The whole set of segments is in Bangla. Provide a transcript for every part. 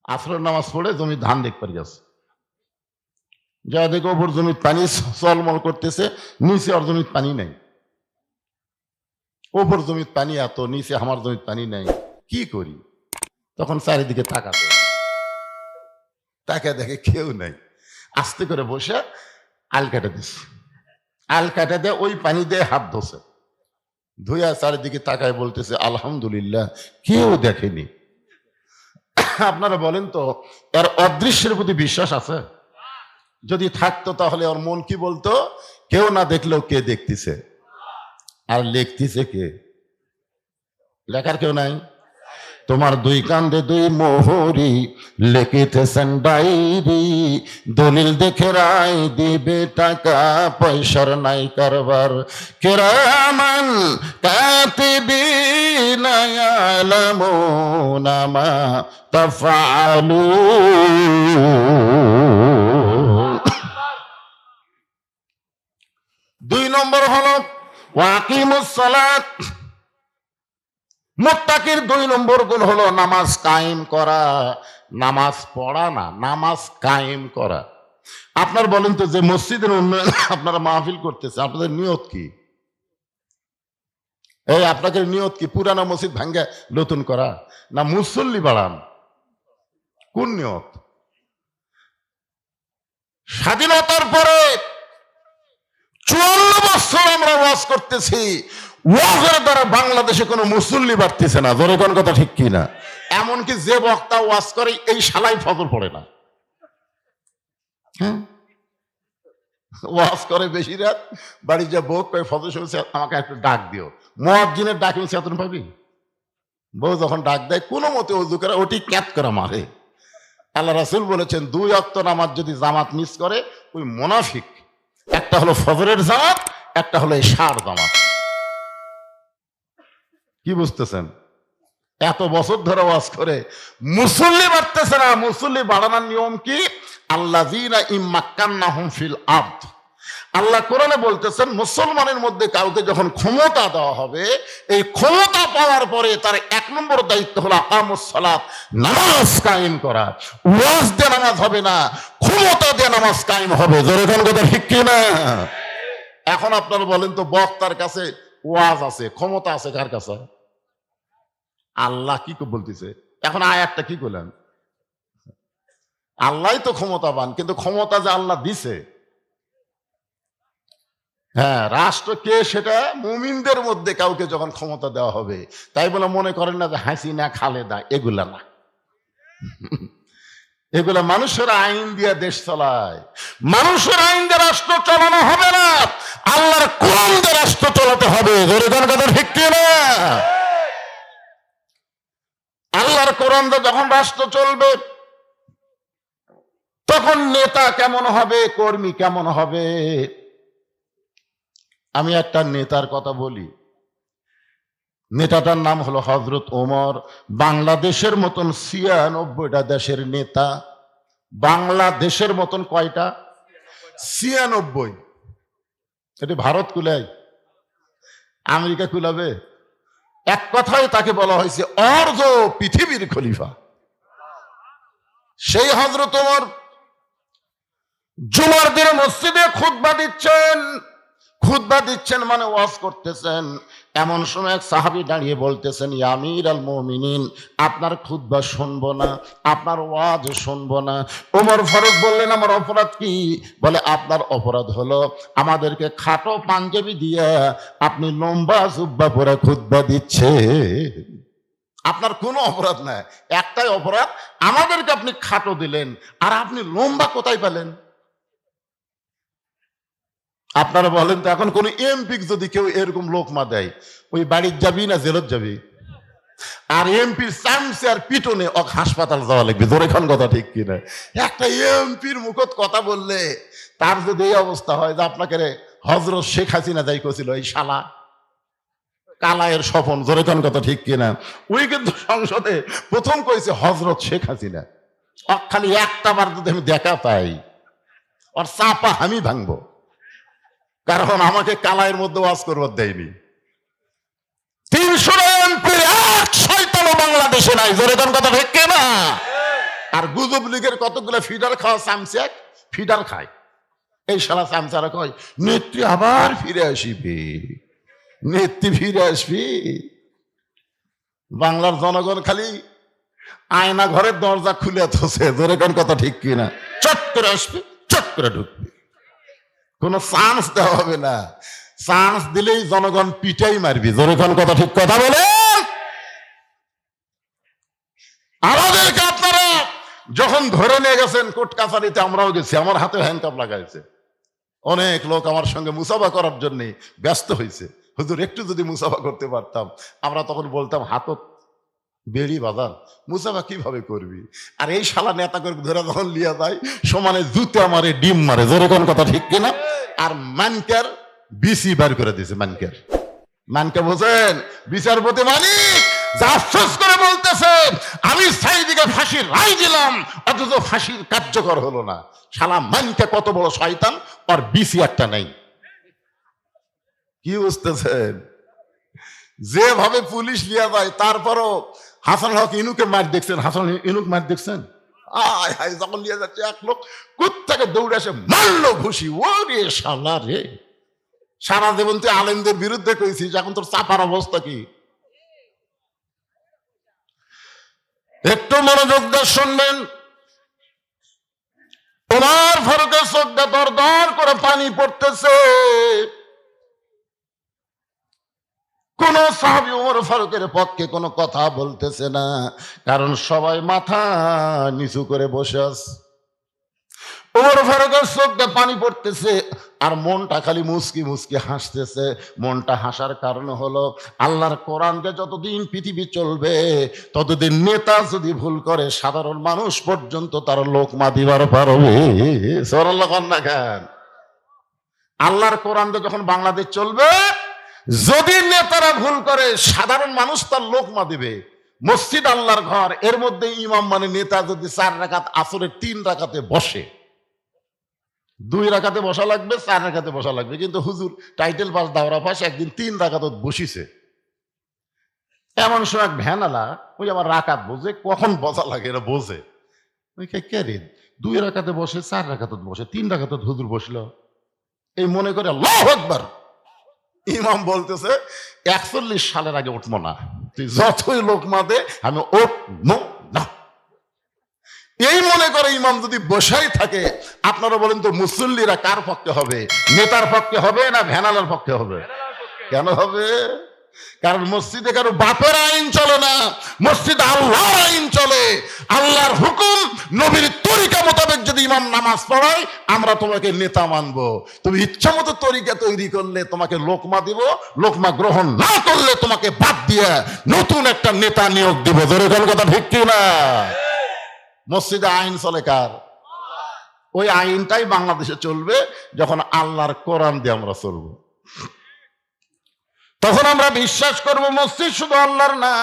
আসরের নামাজ পড়ে জমি ধান দেখতে গেছে, যা দেখে ওপর জমির পানি চলমল করতেছে, নিচে আর জমির পানি নাই। ওপর জমির পানি এত, নিচে আমার জমির পানি নাই, কি করি? তখন চারিদিকে তাকাতে, তাকে দেখে কেউ নাই, আস্তে করে বসে আল কাটা দিচ্ছে। আল কাটা দিয়ে ওই পানি দিয়ে হাত ধোছে, ধুইয়া চারিদিকে তাকায় বলতেছে আলহামদুলিল্লাহ, কেউ দেখেনি। আপনারা বলেন তো, এর অদৃশ্যের প্রতি বিশ্বাস আছে? যদি থাকতো তাহলে ওর মন কি বলতো? কেউ না দেখলেও কে দেখতেছে, আর লিখতেছে কে? লেখার কেউ নাই। তোমার দুই কান্দে দুই মোহরি, লিখিতেছেন ডায়েরি, দলিল দেখে রায় দিবে, টাকা পয়সার নাই কারবার। কিরামান কাতিবিনা ইয়ালামুনা মা তাফআলুন। 2 নম্বর হলো ওয়াকিমুস সালাত। মুত্তাকির 2 নম্বর গুণ হলো নামাজ কায়েম করা, নামাজ পড়া না, নামাজ কায়েম করা। আপনার বলেন তো, যে মসজিদের উন্নয়ন আপনারা মাহফিল করতেছে, আপনাদের নিয়ত কি? এই আপনাদের নিয়ত কি? পুরানা মসজিদ ভাঙ্গা নতুন করা, না মুসল্লি বাড়ান? কোন নিয়ত? স্বাধীনতার পরে 54 বছর আমরা ওয়াজ করতেছি, ওয়াজের দ্বারা বাংলাদেশে কোনো মুসল্লি বাড়তেছে না। জোরে কোন কথা ঠিক কি না? এমনকি যে বক্তা ওয়াজ করে এই শালাই ফজর পড়ে না। হ্যাঁ, ওয়াজ করে বেশি রাত, বাড়ি যা বউ কয় ফজর শুনছে আমাকে একটু ডাক দিও। মুয়াজ্জিনের ডাক আমি চেতন পাবি? বউ যখন ডাক দেয় কোনো মতে ওযু করে ওটি ক্যাত করে মারে। আল্লাহ রাসূল বলেছেন 2 ওয়াক্ত নামাজ যদি জামাত মিস করে ওই মুনাফিক। একটা হলো ফজরের জামাত, একটা হলো এশার জামাত। কি বুঝতেছেন? এত বছর ধরে ওয়াজ করে মুসল্লি বাড়তেছে না। মুসল্লি বাড়ানোর নিয়ম কি? আল্লাযীনা ইম্মাক্কান্নাহুম ফিল আরদ। আল্লাহ কোরআনে বলতেছেন, মুসলমানের মধ্যে কাউকে যখন ক্ষমতা দেওয়া হবে, এই ক্ষমতা পাওয়ার পরে তার 1 নম্বর দায়িত্ব হলো আকামুস সালাত, নামাজ কায়েম করা। ওয়াজ দিয়ে নামাজ হবে না, ক্ষমতা দিয়ে নামাজ কায়েম হবে। জোরে কোন কথা ঠিক কি না? এখন আপনারা বলেন তো, বক্তার কাছে ওয়াজ আছে, ক্ষমতা আছে কার কাছে? আল্লাহ কি বলতেছে এখন? আয়াতটা কি করলেন? আল্লাহই তো ক্ষমতাবান, কিন্তু ক্ষমতা যে আল্লাহ দিছে, হ্যাঁ, রাষ্ট্র কে সেটা মুমিনদের মধ্যে কাউকে যখন ক্ষমতা দেওয়া হবে, তাই বলে মনে করেন না যে হাসিনা খালেদা এগুলা না। এগুলা মানুষের আইন দিয়ে দেশ চালায়। মানুষের আইন দিয়ে রাষ্ট্র চালানো হবে না, আল্লাহর কোরআন দিয়ে রাষ্ট্র চালাতে হবে। জোরে কোন কথা ঠিক কি না? আল্লাহর কোরআন দিয়ে যখন রাষ্ট্র চলবে, তখন নেতা কেমন হবে, কর্মী কেমন হবে? আমি একটা নেতার কথা বলি। নেতাটার নাম হলো হযরত ওমর। বাংলাদেশের মতন 96টা দেশের নেতা। বাংলাদেশের মতন কয়টা? 96। এটি ভারত কুলায়, আমেরিকা কুলাবে? এক কথায় তাকে বলা হয়েছে অর্ধ পৃথিবীর খলিফা। সেই হযরত ওমর জুমার দিনে মসজিদে খুতবা দিচ্ছেন। খুতবা দিচ্ছেন মানে ওয়াজ করতেছেন। এমন সময় এক সাহাবী দাঁড়িয়ে বলতেছেন, ইয়া আমিরাল মুমিনিন, আপনার খুতবা শুনবো না, আপনার ওয়াজ শুনবো না। ওমর ফারুক বললেন, আমার অপরাধ কি? বলে, আপনার অপরাধ হলো আমাদেরকে খাটো পাঞ্জাবি দিয়ে আপনি লম্বা জুব্বা পরে খুতবা দিচ্ছে। আপনার কোনো অপরাধ নাই, একটাই অপরাধ, আমাদেরকে আপনি খাটো দিলেন, আর আপনি লম্বা কোথায় পেলেন? আপনারা বলেন তো, এখন কোন এমপি যদি কেউ এরকম লোকমা দেয়, ওই বাড়ির যাবি না জেলত যাবি? আর এমপির চামচে আর পিটনে হাসপাতাল যাওয়া লাগবে। জোরে খান কথা ঠিক কিনা? একটা এমপির মুখত কথা বললে তার যদি এই অবস্থা হয় যে আপনাকে হযরত শেখ হাসিনা যাই কছিল, এই শালা কালায়ের স্বপন। জোরে খান কথা ঠিক কিনা? ওই কিন্তু সংসদে প্রথম কইছে হযরত শেখ হাসিনা। খালি একটা বার যদি আমি দেখা পাই, আর চাপা আমি ভাঙবো, কারণ আমাকে কালায়ের মধ্যে ওয়াজ করবার দেয়নি। 300 এমপির এক শয়তানও বাংলাদেশে নাই। জোরে কোন কথা ঠিক না? আর আর গুজব লীগের কতগুলো ফিডার খাওয়া চামচা ফিডার খায়। এই শালা চামচারা কয় নেত্রী আবার ফিরে আসিবে, নেত্রী ফিরে আসবি। বাংলার জনগণ খালি আয়না ঘরের দরজা খুলে থসে, জোরে কোন কথা ঠিক কিনা? চট করে আসবে, চট করে ঢুকবে, কোনো চান্স দেওয়া হবে না। চান্স দিলেই জনগণ পিটাই মারবি, জোরে কোন কথা ঠিক কথা বলে। আমাদেরকে আপনারা যখন ধরে নিয়ে গেছেন কোর্ট কাছারিতে, আমরাও গেছি, আমার হাতে হ্যান্ডকাপ লাগাইছে। অনেক লোক আমার সঙ্গে মুসাফা করার জন্য ব্যস্ত হয়েছে, হুজুর একটু যদি মুসাফা করতে পারতাম। আমরা তখন বলতাম হাতত বেড়ি বাজান, মুসাফা কিভাবে করবি? আর এই শালা নেতা করে ধরে যখন লিয়া যায় সমানে জুতে মারে, ডিম মারে, জোরে কোন কথা ঠিক কিনা? আর মানকার বিসি বার করে দিয়েছে। মানকে বোঝেন? বিচারপতি মানিক যা আফসোস করে বলতেছে আমি সাইদিকে ফাঁসির রায় দিলাম, অথচ ফাঁসির কার্যকর হলো না। শালা মানকে কত বড় শয়তান, আর বিসি একটা নাই। কি বুঝতেছেন? যেভাবে পুলিশ লিয়া যায়, তারপরও হাসান হক ইনুকে মার দেখছেন? হাসান ইনুক মার দেখছেন? যখন লিয়ে যাচ্ছে এক লোক কোত্থেকে দৌড়ে আসে মারলো ঘুষি। ও রে শালা রে, সারা জীবন তুই আলেমদের বিরুদ্ধে কইছিস, এখন তোর চাপার অবস্থা কি? একটু মনোযোগ দিয়ে শুনবেন। ওমর ফারুকের চোখ দিয়ে দর দর করে পানি পড়তেছে। কোন সাহাবী ওমর ফারুকের পক্ষে কোনো কথা বলতেছে না, কারণ সবাই মাথা নিচু করে বসে আছে। ওমর ফারুকের চোখ দিয়ে পানি পড়তেছে আর মনটা খালি মুচকি মুচকি হাসতেছে। মনটা হাসার কারণ হলো আল্লাহর কোরআন দিয়ে যতদিন পৃথিবী চলবে ততদিন নেতা যদি ভুল করে সাধারণ মানুষ পর্যন্ত তার লোকমা দিবার পারবে। সুবহানাল্লাহ না কেন? আল্লাহর কোরআন দিয়ে যখন বাংলাদেশ চলবে, যদি নেতারা ভুল করে সাধারণ মানুষ তার লোকমা দিবে। মসজিদ আল্লাহর ঘর, এর মধ্যে ইমাম মানে নেতা যদি 4 রাকাত আসরের 3 রাকাতে বসে, 2 রাকাতে বসা লাগবে, 4 রাকাতে বসা লাগবে, কিন্তু হুজুর টাইটেল পাস দাওরা পাস একদিন 3 রাকাত বসিছে। এমন সময় এক ভ্যানালা, ওই আমার রাকাত বোঝে, কখন বসা লাগে এরা বোঝে, ওই কে রে 2 রাকাতে বসে, 4 রাকাত বসে, 3 রাকাত হুজুর বসলো, এই মনে করে আল্লাহু আকবার। ইমাম বলতেছে 41 সালের আগে উঠবো না, তুই যতই লোকমা দে আমি উঠবো না। এই মনে করে ইমাম যদি বসাই থাকে, আপনারা বলেন তো মুসল্লিরা কার পক্ষে হবে? নেতার পক্ষে হবে না ভ্যানালার পক্ষে হবে? কেন হবে? কারণ মসজিদে কারো বাপের আইন চলে না, মসজিদ আল্লাহর আইন চলে। আল্লাহর হুকুম নবীর তরিকা মোতাবেক যদি ইমাম নামাজ পড়ায়, আমরা তোমাকে নেতা মানবো। তুমি ইচ্ছা মতো তরিকা তৈরি করলে তোমাকে লোকমা দিব, লোকমা গ্রহণ না করলে তোমাকে বাদ দিয়ে নতুন একটা নেতা নিয়োগ দিব। জোরে কোন কথা ঠিক কি না? মসজিদে আইন চলে কার? ওই আইনটাই বাংলাদেশে চলবে যখন আল্লাহর কোরআন দিয়ে আমরা চলবো। তখন আমরা বিশ্বাস করব মসজিদ শুধু আল্লাহর না,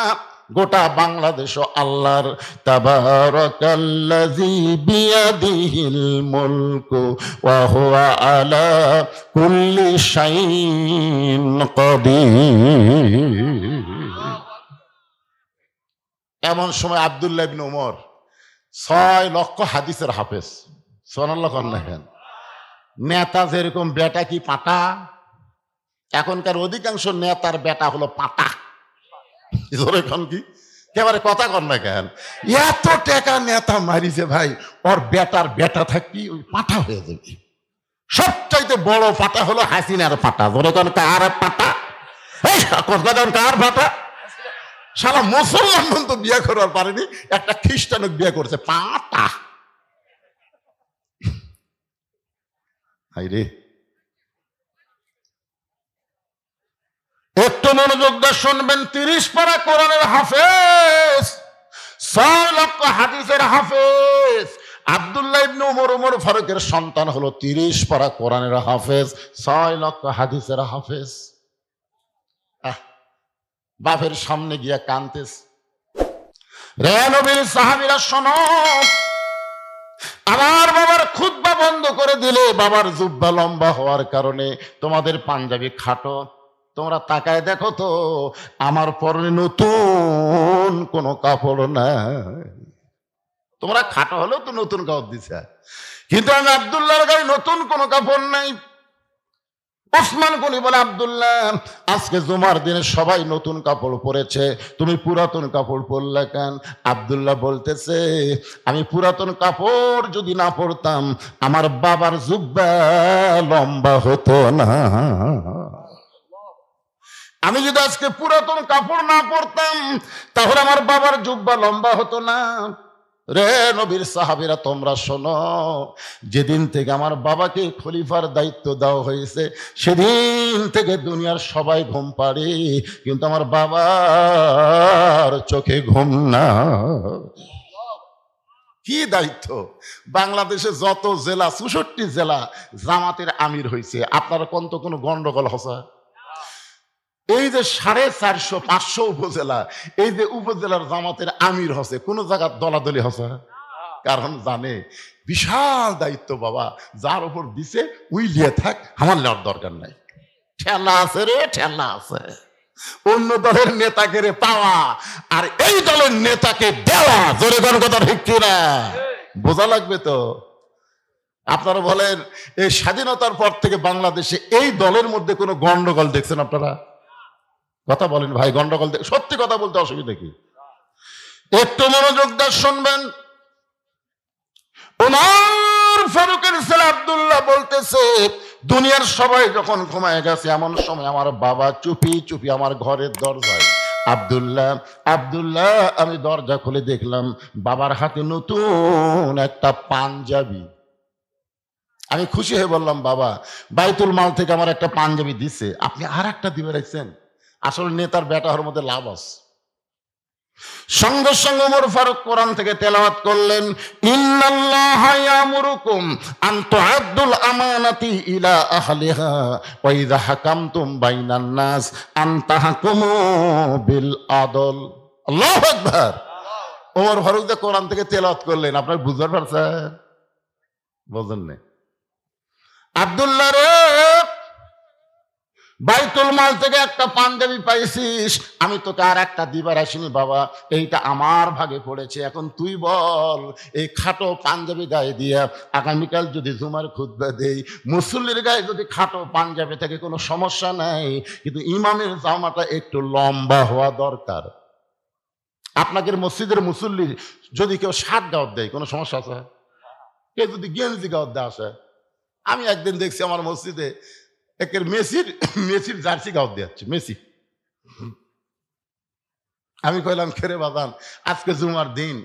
গোটা বাংলাদেশও আল্লাহর। তাবারাকাল্লাযী বিয়াদিহিল মুলকু ওয়া হুয়া আলা কুল্লি শাইইন কাদির। এমন সময় আব্দুল্লাহ ইবনে ওমর 6 লক্ষ হাদিসের হাফেজ, সুবহানাল্লাহ কন্যা। নেতা যেরকম বেটা কি পাটা, এখনকার অধিকাংশ নেতার বেটা হলো পাটা। এখন কি একেবারে কথা কন না কেন? এত টাকা নেতা মারিছে ভাই, ওর বেটার বেটা থাকি ওই পাটা হয়ে যাবে। সবচাইতে বড় পাটা হলো হাসিনার পাটা। ধরে কোন কার পাটা? কার পাটা? সারা মুসলমান তো বিয়ে করার পারেনি, একটা খ্রিস্টান বিয়ে করছে পাটা। হাই রে, একটু মনোযোগ দিয়ে শুনবেন। 30 পারা কোরআনের হাফেজ, 6 লক্ষ হাদিসের হাফেজ আব্দুল্লাহ ইবনে ওমর ফারুকের সন্তান হলো 30 পারা কোরআনের হাফেজ, 6 লক্ষ হাদিসের হাফেজ। বাপের সামনে গিয়া কানতেস, রে নবীর সাহাবীরা শোনো, আমার বাবার খুতবা বন্ধ করে দিলে, বাবার জুব্বা লম্বা হওয়ার কারণে তোমাদের পাঞ্জাবি খাটো। তোমরা তাকায় দেখো তো আমার পরনে নতুন কোনো কাপড় নাই। তোমরা খাটো হলেও তো নতুন কাপড় দিছে, কিন্তু আমি আব্দুল্লাহর গায়ে নতুন কোনো কাপড় নাই। ওসমান গনি বলে, আব্দুল্লাহ আজকে জুমার দিনে সবাই নতুন কাপড় পরেছে, তুমি পুরাতন কাপড় পরলে কেন? আব্দুল্লাহ বলতেছে, আমি পুরাতন কাপড় যদি না পরতাম আমার বাবার জুব্বা লম্বা হতো না। আমি যদি আজকে পুরাতন কাপড় না পরতাম তাহলে আমার বাবার জুব্বা লম্বা হতো না। রে নবীর সাহাবীরা, তোমরা শোনো, যেদিন থেকে আমার বাবাকে খলিফার দায়িত্ব দেওয়া হয়েছে সেদিন থেকে দুনিয়ার সবাই ঘুম পাড়ে, কিন্তু আমার বাবার চোখে ঘুম না। কি দায়িত্ব! বাংলাদেশে যত জেলা, ৬৪ জেলা জামাতের আমির হয়েছে, আপনারা কোন তো কোনো গন্ডগোল হসা? এই যে ৪৫০-৫০০ উপজেলা, এই যে উপজেলার জামাতের আমির হসে, কোন জায়গার দলাদলি হসে? কারণ জানে বিশাল দায়িত্ব, বাবা যার উপর দিছে উই লিয়ে থাক, আমার নেওয়ার দরকার নাই। ঠেলা আছে রে, ঠেলা আছে। অন্য দলের নেতাকে রে পাওয়া আর এই দলের নেতাকে দেওয়া, জোরে কোন কথা ঠিক কিনা? বোঝা লাগবে তো। আপনারা বলেন, এই স্বাধীনতার পর থেকে বাংলাদেশে এই দলের মধ্যে কোনো গন্ডগোল দেখছেন আপনারা? কথা বলেন ভাই, গন্ডগোল সত্যি কথা বলতে অসুবিধা কি? একটু মনোযোগ দিয়ে শুনবেন। ওমর ফারুকের ছেলে আব্দুল্লাহ বলতেছে, দুনিয়ার সবাই যখন ঘুমায় গেছে এমন সময় আমার বাবা চুপি চুপি আমার ঘরের দরজায়। আব্দুল্লাহ, আব্দুল্লাহ, আমি দরজা খুলে দেখলাম বাবার হাতে নতুন একটা পাঞ্জাবি। আমি খুশি হয়ে বললাম, বাবা বাইতুল মাল থেকে আমার একটা পাঞ্জাবি দিছে, আপনি আর একটা দিবে রাখছেন। আসলে নেতার বেটা হওয়ার মধ্যে লাভ আছে। সঙ্গে সঙ্গে ওমর ফারুক কোরআন থেকে তেলাওয়াত করলেন, ইন্নাল্লাহা ইয়ামুরুকুম আন তুআদ্দুল আমানাতি ইলা আহলিহা ওয়া ইযা হাকামতুম বাইনান নাস আন তাহকুমু বিল আদল। আল্লাহু আকবার। ওমর ফারুক যে কোরআন থেকে তেলাওয়াত করলেন, আপনারা বুঝতে পারছেন? বুঝেন না? আব্দুল্লাহ রে, বাইতুল মাল থেকে একটা পাঞ্জাবি পাইছিস, আমি তোকে আর একটা দিবার আসিনি বাবা, এইটা আমার ভাগে পড়েছে। এখন তুই বল, এই খাটো পাঞ্জাবি গায়ে দিয়া আগামীকাল যদি জুমার খুতবা দেই, মুসল্লির গায়ে যদি খাটো পাঞ্জাবি থেকে কোনো সমস্যা নাই, কিন্তু ইমামের জামাটা একটু লম্বা হওয়া দরকার। আপনাদের মসজিদের মুসল্লি যদি কেউ শার্ট গাওয়ার দেয়, কোনো সমস্যা আছে? কেউ যদি গেঞ্জি গাওয়ার দেয় আসে? আমি একদিন দেখছি আমার মসজিদে একের মেসির জার্সি গাওয়ার দিচ্ছে, মেসি। আমি কইলাম, খেরে বাদান, আজকে জুমার দিন,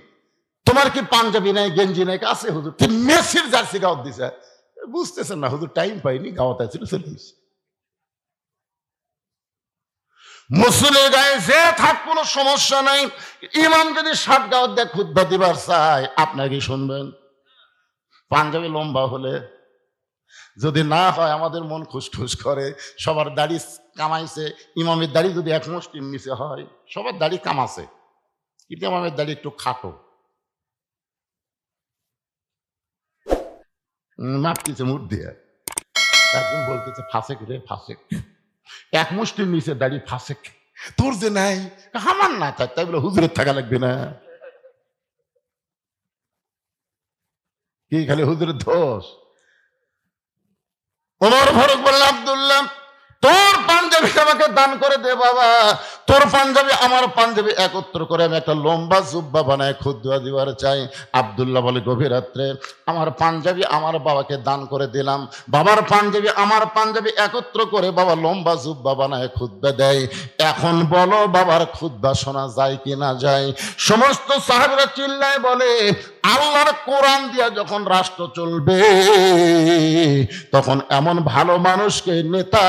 তোমার কি পাঞ্জাবি নাই, গেঞ্জি নাই? আছে হুজুর। মেসির জার্সি গাওয়ার দিছে। বুঝতেছেন না হুজুর, টাইম পাইনি, গাওয়াতে ছিল, চলে গেছে। মুসলিমের গায়ে যে থাক কোনো সমস্যা নাই, ইমাম যদি শার্ট গাওয়ার দেয় খুতবা দিবার চায়, আপনার কি শুনবেন? পাঞ্জাবি লম্বা হলে যদি না হয় আমাদের মন খুশখুশ করে। সবার দাড়ি কামাইছে, ইমামের দাড়ি যদি এক মুষ্টির নিচে হয়, সবার দাড়ি কামাছে, কিন্তু ইমামের দাড়ি একটু খাটো, মাপতেছে মুঠ দিয়ে। একজন বলতেছে, ফাঁসেক রে ফাঁসেক, এক মুষ্টির নিচে দাড়ি ফাঁসেক। তোর যে নাই, আমার না থাক, তাই বলে হুজুরের থাকা লাগবে না? কি খালি হুজুরের দোষ? ওমর ফারুক বললেন, আব্দুল্লাহ তোর পাঞ্জাবি আমাকে দান করে দে বাবা, তোর পাঞ্জাবি আমার পাঞ্জাবি একত্র করে আমি একটা লম্বা জুব্বা বানায় খুতবা দিবার চাই। আব্দুল্লাহ বলে, গভীর রাত্রে আমার পাঞ্জাবি আমার বাবাকে দান করে দিলাম, বাবার পাঞ্জাবি আমার পাঞ্জাবি একত্র করে বাবা লম্বা জুব্বা বানায় খুতবা দেয়। এখন বলো বাবার খুতবা শোনা যায় কি না যায়? সমস্ত সাহাবীরা চিল্লায় বলে, আল্লাহর কোরআন দিয়া যখন রাষ্ট্র চলবে তখন এমন ভালো মানুষকে নেতা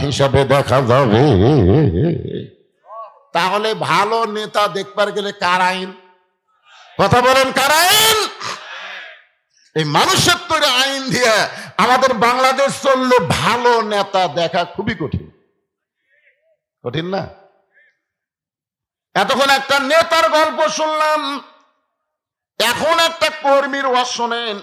হিসাবে দেখা যাবে। তাহলে ভালো নেতা দেখবার গেলে কার আইন? কথা বলেন, কার আইন? এই মানুষের তৈরি আইন দিয়ে আমাদের বাংলাদেশ চললে ভালো নেতা দেখা খুবই কঠিন। কঠিন না? এতক্ষণ একটা নেতার গল্প শুনলাম, এখন একটা কর্মীর ওয়াজ শোনেন।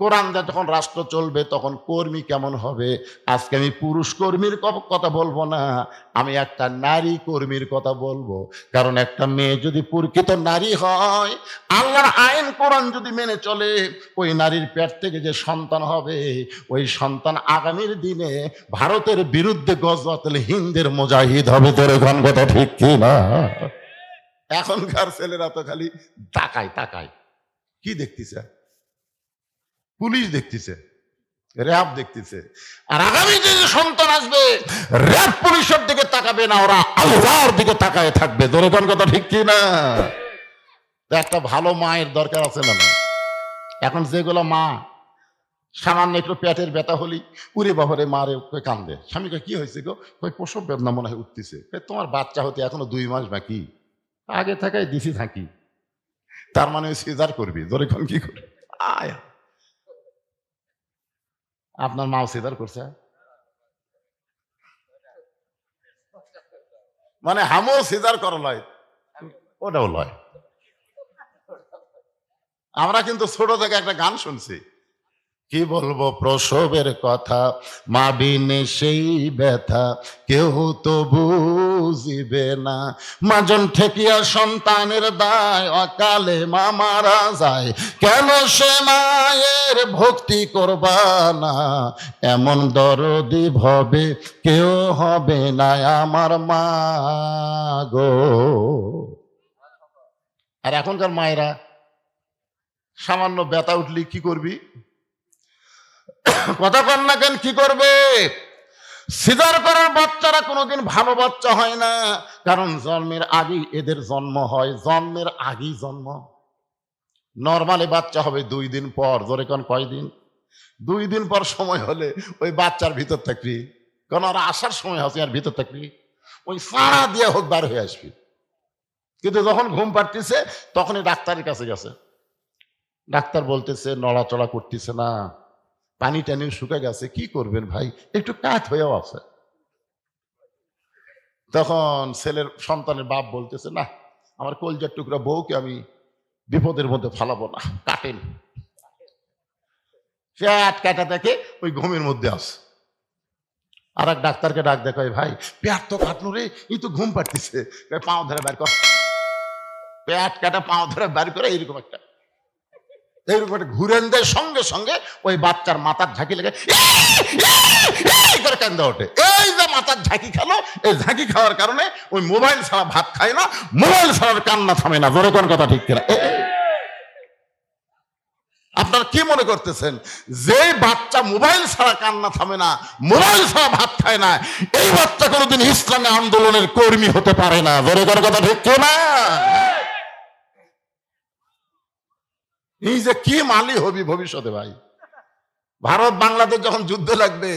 কোরআন দিয়ে যখন রাষ্ট্র চলবে তখন কর্মী কেমন হবে। আজকে আমি পুরুষ কর্মীর কথা বলবো না, আমি একটা নারী কর্মীর কথা বলবো। কারণ একটা মেয়ে যদি প্রকৃত নারী হয়, আল্লাহর আইন কোরআন যদি মেনে চলে, ওই নারীর পেট থেকে যে সন্তান হবে, ওই সন্তান আগামীর দিনে ভারতের বিরুদ্ধে গজওয়াতুল হিন্দের মুজাহিদ হবে। তোর এখন কথা ঠিক কি না? এখনকার ছেলেরা তো খালি তাকায় তাকায়। কি দেখতেছে? পুলিশ দেখতেছে, র্যাব দেখতেছে। আর আগামী যে সন্তান আসবে, র্যাব পুলিশের দিকে তাকাবে না, ওরা আল্লাহর দিকে তাকায় থাকবে। দরকার কথা ঠিক কি না? একটা ভালো মায়ের দরকার আছে না? এখন যেগুলো মা সামান্য একটু পেটের ব্যথা হলি উড়ে বাবারে মারে কান্দে, স্বামীকে কি হয়েছে গো? ওই প্রসব বেদনা মনে হয় উঠতেছে। তোমার বাচ্চা হতে এখনো 2 মাস বাকি, আগে থাকায় দিছি থাকি, তার মানে ওই সিজার করবি। দরকার কি করবি? আয়, আপনার মাও সিজার করছে, মানে হামও সিজার করা লয়, ওটাও লয়। আমরা কিন্তু ছোট থেকে একটা গান শুনছি, কি বলবো প্রসবের কথা, মা বিনে সেই ব্যথা কেউ তো বুঝিবে না। মাজন ঠেকিয়া সন্তানের দায়, অকালে মা মারা যায়, কেন সে মায়ের ভক্তি করবা না? এমন দরদি ভবে কেউ হবে না আমার মা গো। আর এখনকার মায়েরা সামান্য ব্যথা উঠলি কি করবি? কথা কন না কেন? কি করবে? সিজার করার বাচ্চারা কোনোদিন ভালো বাচ্চা হয় না, কারণ জন্মের আগেই এদের জন্ম হয়, জন্মের আগেই জন্ম। নর্মালি বাচ্চা হবে 2 দিন পর। জোরে কোন কয়দিন? 2 দিন পর সময় হলে ওই বাচ্চার ভিতর থাকবি, কারণ ওরা আসার সময় হচ্ছে আর ভিতর থাকবি, ওই সারা দিয়ে হোক বার হয়ে আসবি। কিন্তু যখন ঘুম পাড়তেছে তখনই ডাক্তারের কাছে গেছে, ডাক্তার বলতেছে নড়াচড়া করতেছে না, পানি টানি শুকে গেছে, কি করবেন ভাই, একটু কাত হয়েও আছে। তখন ছেলের সন্তানের বাপ বলতেছে, না আমার কলজার টুকরা বউকে আমি বিপদের মধ্যে ফালাবো না, কাটেন। সে কাটা দেখে ওই ঘুমের মধ্যে আছে। আর এক ডাক্তারকে ডাক দেখায়, ভাই পেট তো কাটলো রে, ই তো ঘুম পাড়তেছে, পাও ধরে বের কর। পেট কাটা পাও ধরে বের করে এইরকম একটা ঘুরেন দেয়, সঙ্গে সঙ্গে ওই বাচ্চার মাথার ঝাঁকি লেগে করে কান্দা ওঠে। এই যে মাথার ঝাঁকি খেলো, এই ঝাঁকি খাওয়ার কারণে ওই মোবাইল ছাড়া ভাত খায় না, মোবাইল ছাড়ার কান্না থামে না। জোরে কোন কথা ঠিক কিনা? আপনারা কি মনে করতেছেন যে বাচ্চা মোবাইল ছাড়া কান্না থামে না, মোবাইল ছাড়া ভাত খায় না, এই বাচ্চা কোনোদিন ইসলামী আন্দোলনের কর্মী হতে পারে না? জোরে কোন কথা ঠিক কিনা? এই যে কি মালি হবি ভবিষ্যতে ভাই। ভারত বাংলাদেশ যখন যুদ্ধ লাগবে,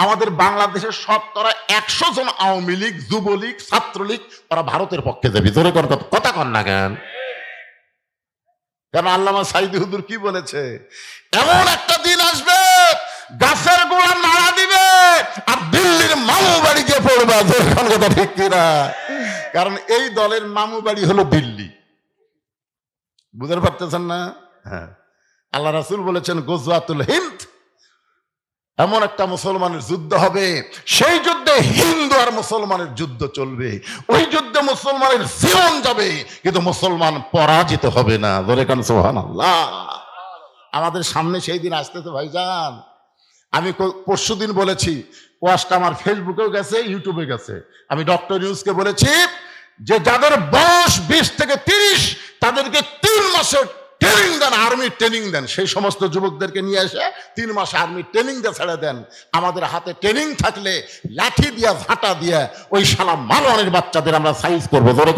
আমাদের বাংলাদেশের 100% জন আওয়ামী লীগ, যুবলীগ, ছাত্রলীগ ওরা ভারতের পক্ষে যাবে। জোরে কথা কন না কেন? কারণ আল্লামা সাইদি হুজুর কি বলেছে, এমন একটা দিন আসবে গাছের গোড়া নাড়া দিবে আর দিল্লির মামু বাড়ি গিয়ে পড়বে। জোরে কথা ঠিক কিনা? কারণ এই দলের মামু বাড়ি হলো দিল্লি। বুঝতে পারতেছেন না? হ্যাঁ, আল্লাহ রাসূল বলেছেন গজওয়াতুল হিন্দ, এমন একটা মুসলমানের যুদ্ধ হবে, সেই যুদ্ধে হিন্দু আর মুসলমানের যুদ্ধ চলবে, ওই যুদ্ধে মুসলমানের জীবন যাবে কিন্তু মুসলমান পরাজিত হবে না। বলে কেন সুবহানাল্লাহ। আমাদের সামনে সেই দিন আসতেছে ভাইজান। আমি পরশুদিন বলেছি, ওয়াজটা আমার ফেসবুকেও গেছে, ইউটিউবে গেছে। আমি ডক্টর ইউনূসকে বলেছি যে যাদের বয়স 20 থেকে 30 তাদেরকে 3 মাসের ট্রেনিং দেন, আর্মি ট্রেনিং দেন। সেই সমস্ত যুবকদেরকে নিয়ে এসে 3 মাস আর্মি ট্রেনিং দিয়ে ছেড়ে দেন। আমাদের হাতে ট্রেনিং থাকলে লাঠি দিয়া ঝাঁটা দিয়ে ওই শালা মারওয়ানের বাচ্চাদের আমরা সাইজ করবো। জোরে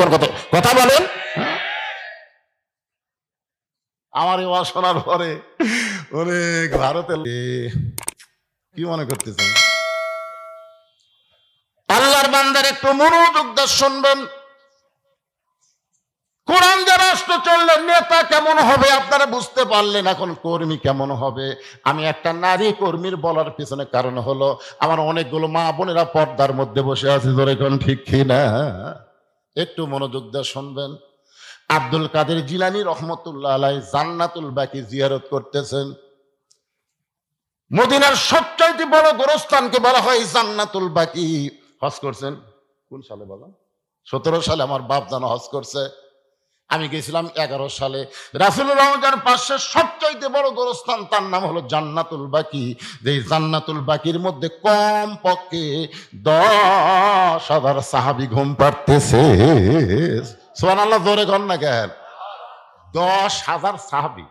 কথা বলেন। আমার এই ওয়াজ শোনার পরে অনেক ভারতের কি মনে করতেছেন? আল্লাহর বান্দার একটু মনোযোগ দিয়ে শুনবেন। কোরআন যে রাষ্ট্র চললে নেতা কেমন হবে আপনারা বুঝতে পারলেন, এখন কর্মী কেমন হবে। আমি একটা নারী কর্মীর বলার পিছনে কারণ হলো আমার অনেকগুলো মা বোনেরা পর্দার মধ্যে বসে আছে। ধরে কোন ঠিক কিনা? একটু মনোযোগ দিয়ে শুনবেন। আব্দুল কাদের জিলানী রহমতুল্লাহ আলাইহি জান্নাতুল বাকি জিয়ারত করতেছেন। মদিনার সবচাইতে বড় গোরস্থানকে বলা হয় জান্নাতুল বাকি। হজ করছেন কোন সালে বলো? 17 সালে আমার বাপ জানো হজ করছে, আমি গেছিলাম 11 সালে। রাসূলুল্লাহ রওজার পাশে সবচাইতে বড় গোরস্থান, তার নাম হলো জান্নাতুল বাকি। যে জান্নাতুল বাকির মধ্যে কম পক্ষে 10,000 সাহাবী ঘুম পাড়তেছে। সুবহানাল্লাহ, জোরে কর না কেন? 10,000 সাহাবী।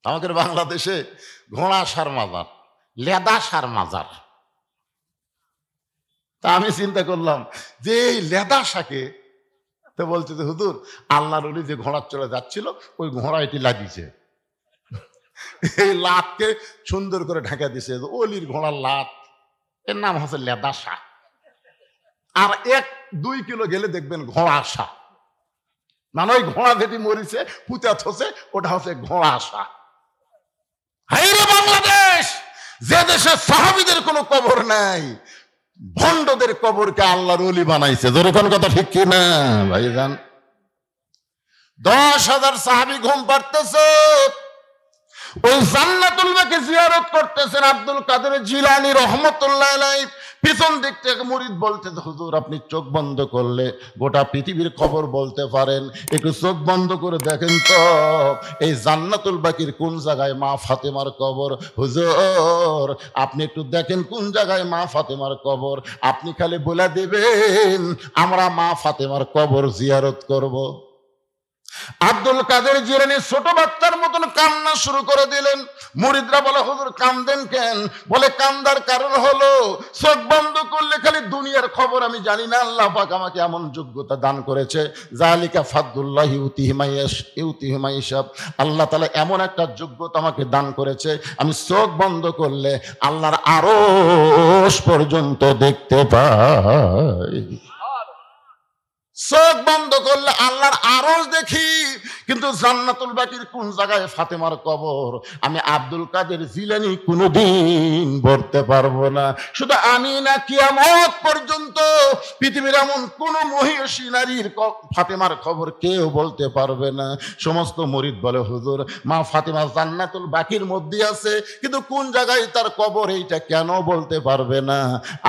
আমাদের বাংলাদেশে ঘোড়া সার মাজার, লেদা সার মাজার। তা আমি চিন্তা করলাম যে এই লেদা শাকে, তো বলছে যে হুজুর আল্লাহর ওলি যে ঘোড়া চলে যাচ্ছিল ওই ঘোড়া এটি লাগিয়েছে, এই লাতকে সুন্দর করে ঢাকা দিছে, অলির ঘোড়ার লাত, এর নাম হচ্ছে লেদা শাক। আর 1-2 কিলো গেলে দেখবেন ঘোড়া শাক, মানে ওই ঘোড়া যেটি মরিছে পুঁতা থসে ওটা হচ্ছে ঘোড়া শাক। হাইরে বাংলাদেশ, যে দেশে সাহাবীদের কোনো কবর নাই, ভণ্ডদের কবরকে আল্লাহর ওলি বানাইছে। জোরে কোন কথা ঠিক কি না ভাইজান? 10,000 সাহাবী ঘুম পাড়তেছে, ওই জান্নাতুল বাকি জিয়ারত করতেছেন আব্দুল কাদের জিলানী রহমতুল্লাহ আলাইহি। পিছন দিক থেকে মুরিদ বলতে, হুজুর আপনি চোখ বন্ধ করলে গোটা পৃথিবীর খবর বলতে পারেন, একটু চোখ বন্ধ করে দেখেন তো এই জান্নাতুল বাকির কোন জায়গায় মা ফাতেমার কবর। হুজুর আপনি একটু দেখেন কোন জায়গায় মা ফাতেমার কবর, আপনি খালি বলে দিবেন আমরা মা ফাতেমার কবর জিয়ারত করব। আব্দুল কাদের জিলানী ছোট বাচ্চার মতন কান্না শুরু করে দিলেন। মুরিদরা বলে হুজুর কান্দেন কেন? বলে কান্দার কারণ হলো চোখ বন্ধ করলে খালি দুনিয়ার খবর আমি জানি না, আল্লাহ পাক আমাকে এমন যোগ্যতা দান করেছে, জালিকা ফাদলুল্লাহি ইউতিহি মান ইয়াশা। আল্লাহ তাআলা এমন একটা যোগ্যতা আমাকে দান করেছে, আমি চোখ বন্ধ করলে আল্লাহর আরশ পর্যন্ত দেখতে পাই। চোখ বন্ধ করলে আল্লাহর আরশ দেখি, কিন্তু জান্নাতুল বাকির কোন জায়গায় ফাতেমার কবর আমি আব্দুল কাদের জিলানী কোনোদিন বলতে পারবো না। শুধু আমি না, কিয়ামত পর্যন্ত পৃথিবীর এমন কোন মহিষী নারীর ফাতেমার খবর কেউ বলতে পারবে না। সমস্ত মুরিদ বলে হুজুর মা ফাতেমা জান্নাতুল বাকির মধ্যে আছে, কিন্তু কোন জায়গায় তার কবর এইটা কেন বলতে পারবে না?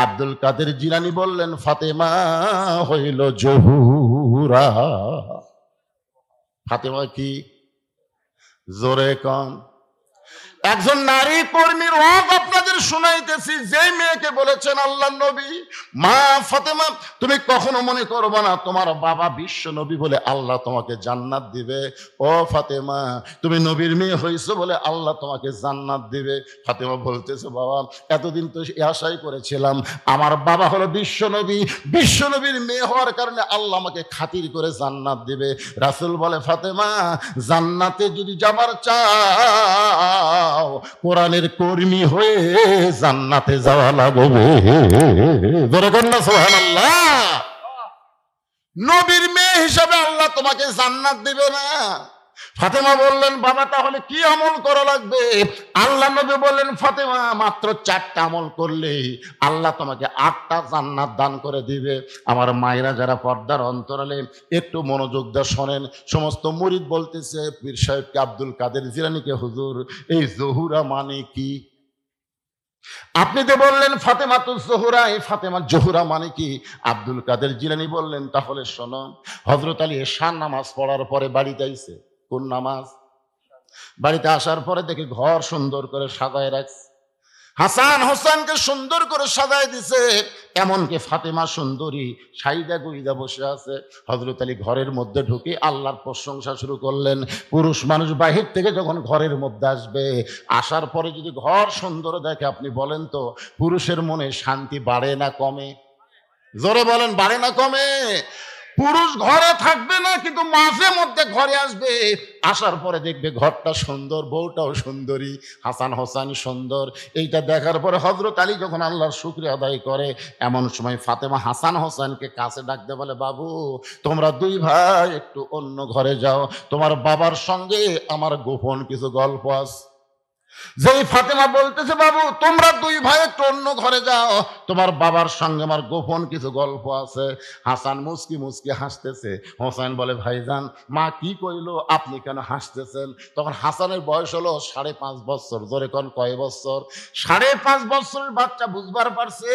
আব্দুল কাদের জিলানী বললেন ফাতেমা হইল জহুরা। ফাতেমা কি? জোরে কম। একজন নারী কর্মীর ওয়াজ আপনাদের শুনাইতেছি, যে মেয়েকে বলেছেন আল্লাহ নবী মা ফাতেমা তুমি কখনো মনে করবে না তোমার বাবা বিশ্ব নবী বলে আল্লাহ তোমাকে জান্নাত দিবে। ও ফাতেমা তুমি নবীর মেয়ে হইছো বলে আল্লাহ তোমাকে জান্নাত দিবে। ফাতেমা বলতেছে বাবা এতদিন তো আশাই করেছিলাম আমার বাবা হলো বিশ্ব নবী, বিশ্ব নবীর মেয়ে হওয়ার কারণে আল্লাহ আমাকে খাতির করে জান্নাত দিবে। রাসূল বলে ফাতেমা জান্নাতে যদি যাবার চাও কোরআনের কর্মী হয়ে জান্নাতে যাওয়া লাগবে। সুবহানাল্লাহ। নবীর মেয়ে হিসাবে আল্লাহ তোমাকে জান্নাত দিবে না। ফাতেমা বললেন বাবা তাহলে কি আমল করা লাগবে? আল্লাহ নবী বললেন ফাতেমা মাত্র 4টা আমল করলে আল্লাহ তোমাকে 8টা জান্নাত দান করে দিবে। আমার মায়েরা যারা পর্দার অন্তরালে একটু মনোযোগ দিয়ে শোনেন। সমস্ত মুরিদ বলতেছে পীর সাহেবকে আব্দুল কাদের জিলানীকে হুজুর এই জহুরা মানে কি? আপনি তো বললেন ফাতেমা তো জহুরা, এই ফাতেমা জহুরা মানে কি? আব্দুল কাদের জিলানী বললেন তাহলে শোনো। হযরত আলী এশার নামাজ পড়ার পরে বাড়িতে আইছে। কোন নামাজ? বাড়িতে আসার পরে দেখে ঘর সুন্দর করে সাজায় রাখছে, হাসান হোসেনকে সুন্দর করে সাজায় দিছে, এমনকি ফাতেমা সুন্দরী সাইদা গুইদা বসে আছে। হযরত আলী ঘরের মধ্যে ঢুকে আল্লাহর প্রশংসা শুরু করলেন। পুরুষ মানুষ বাহির থেকে যখন ঘরের মধ্যে আসবে, আসার পরে যদি ঘর সুন্দর দেখে আপনি বলেন তো পুরুষের মনে শান্তি বাড়ে না কমে? জোরে বলেন বাড়ে না কমে? পুরুষ ঘরে থাকবে না, কিন্তু মাঝে মধ্যে ঘরে আসবে, আসার পরে দেখবে ঘরটা সুন্দর, বউটাও সুন্দরী, হাসান হোসেন সুন্দর। এইটা দেখার পরে হযরত আলী যখন আল্লাহর শুকরিয়া আদায় করে, এমন সময় ফাতেমা হাসান হোসেনকে কাছে ডাকতে বলে বাবু তোমরা 2 ভাই একটু অন্য ঘরে যাও, তোমার বাবার সঙ্গে আমার গোপন কিছু গল্প আছে। যেই ফাতেমা বলতেছে, বাবু তোমরা দুই ভাই একটু অন্য ঘরে যাও, তোমার বাবার সঙ্গে আমার গোপন কিছু গল্প আছে। হাসান মুস্কি মুস্কি হাসতেছে। হোসেন বলে, ভাইজান মা কি কইলো, আপনি কেন হাসতেছেন? তখন হাসানের বয়স হলো 5.5 বছর। জোরে কোন কয় বছর? 5.5 বছরের বাচ্চা বুঝবার পারছে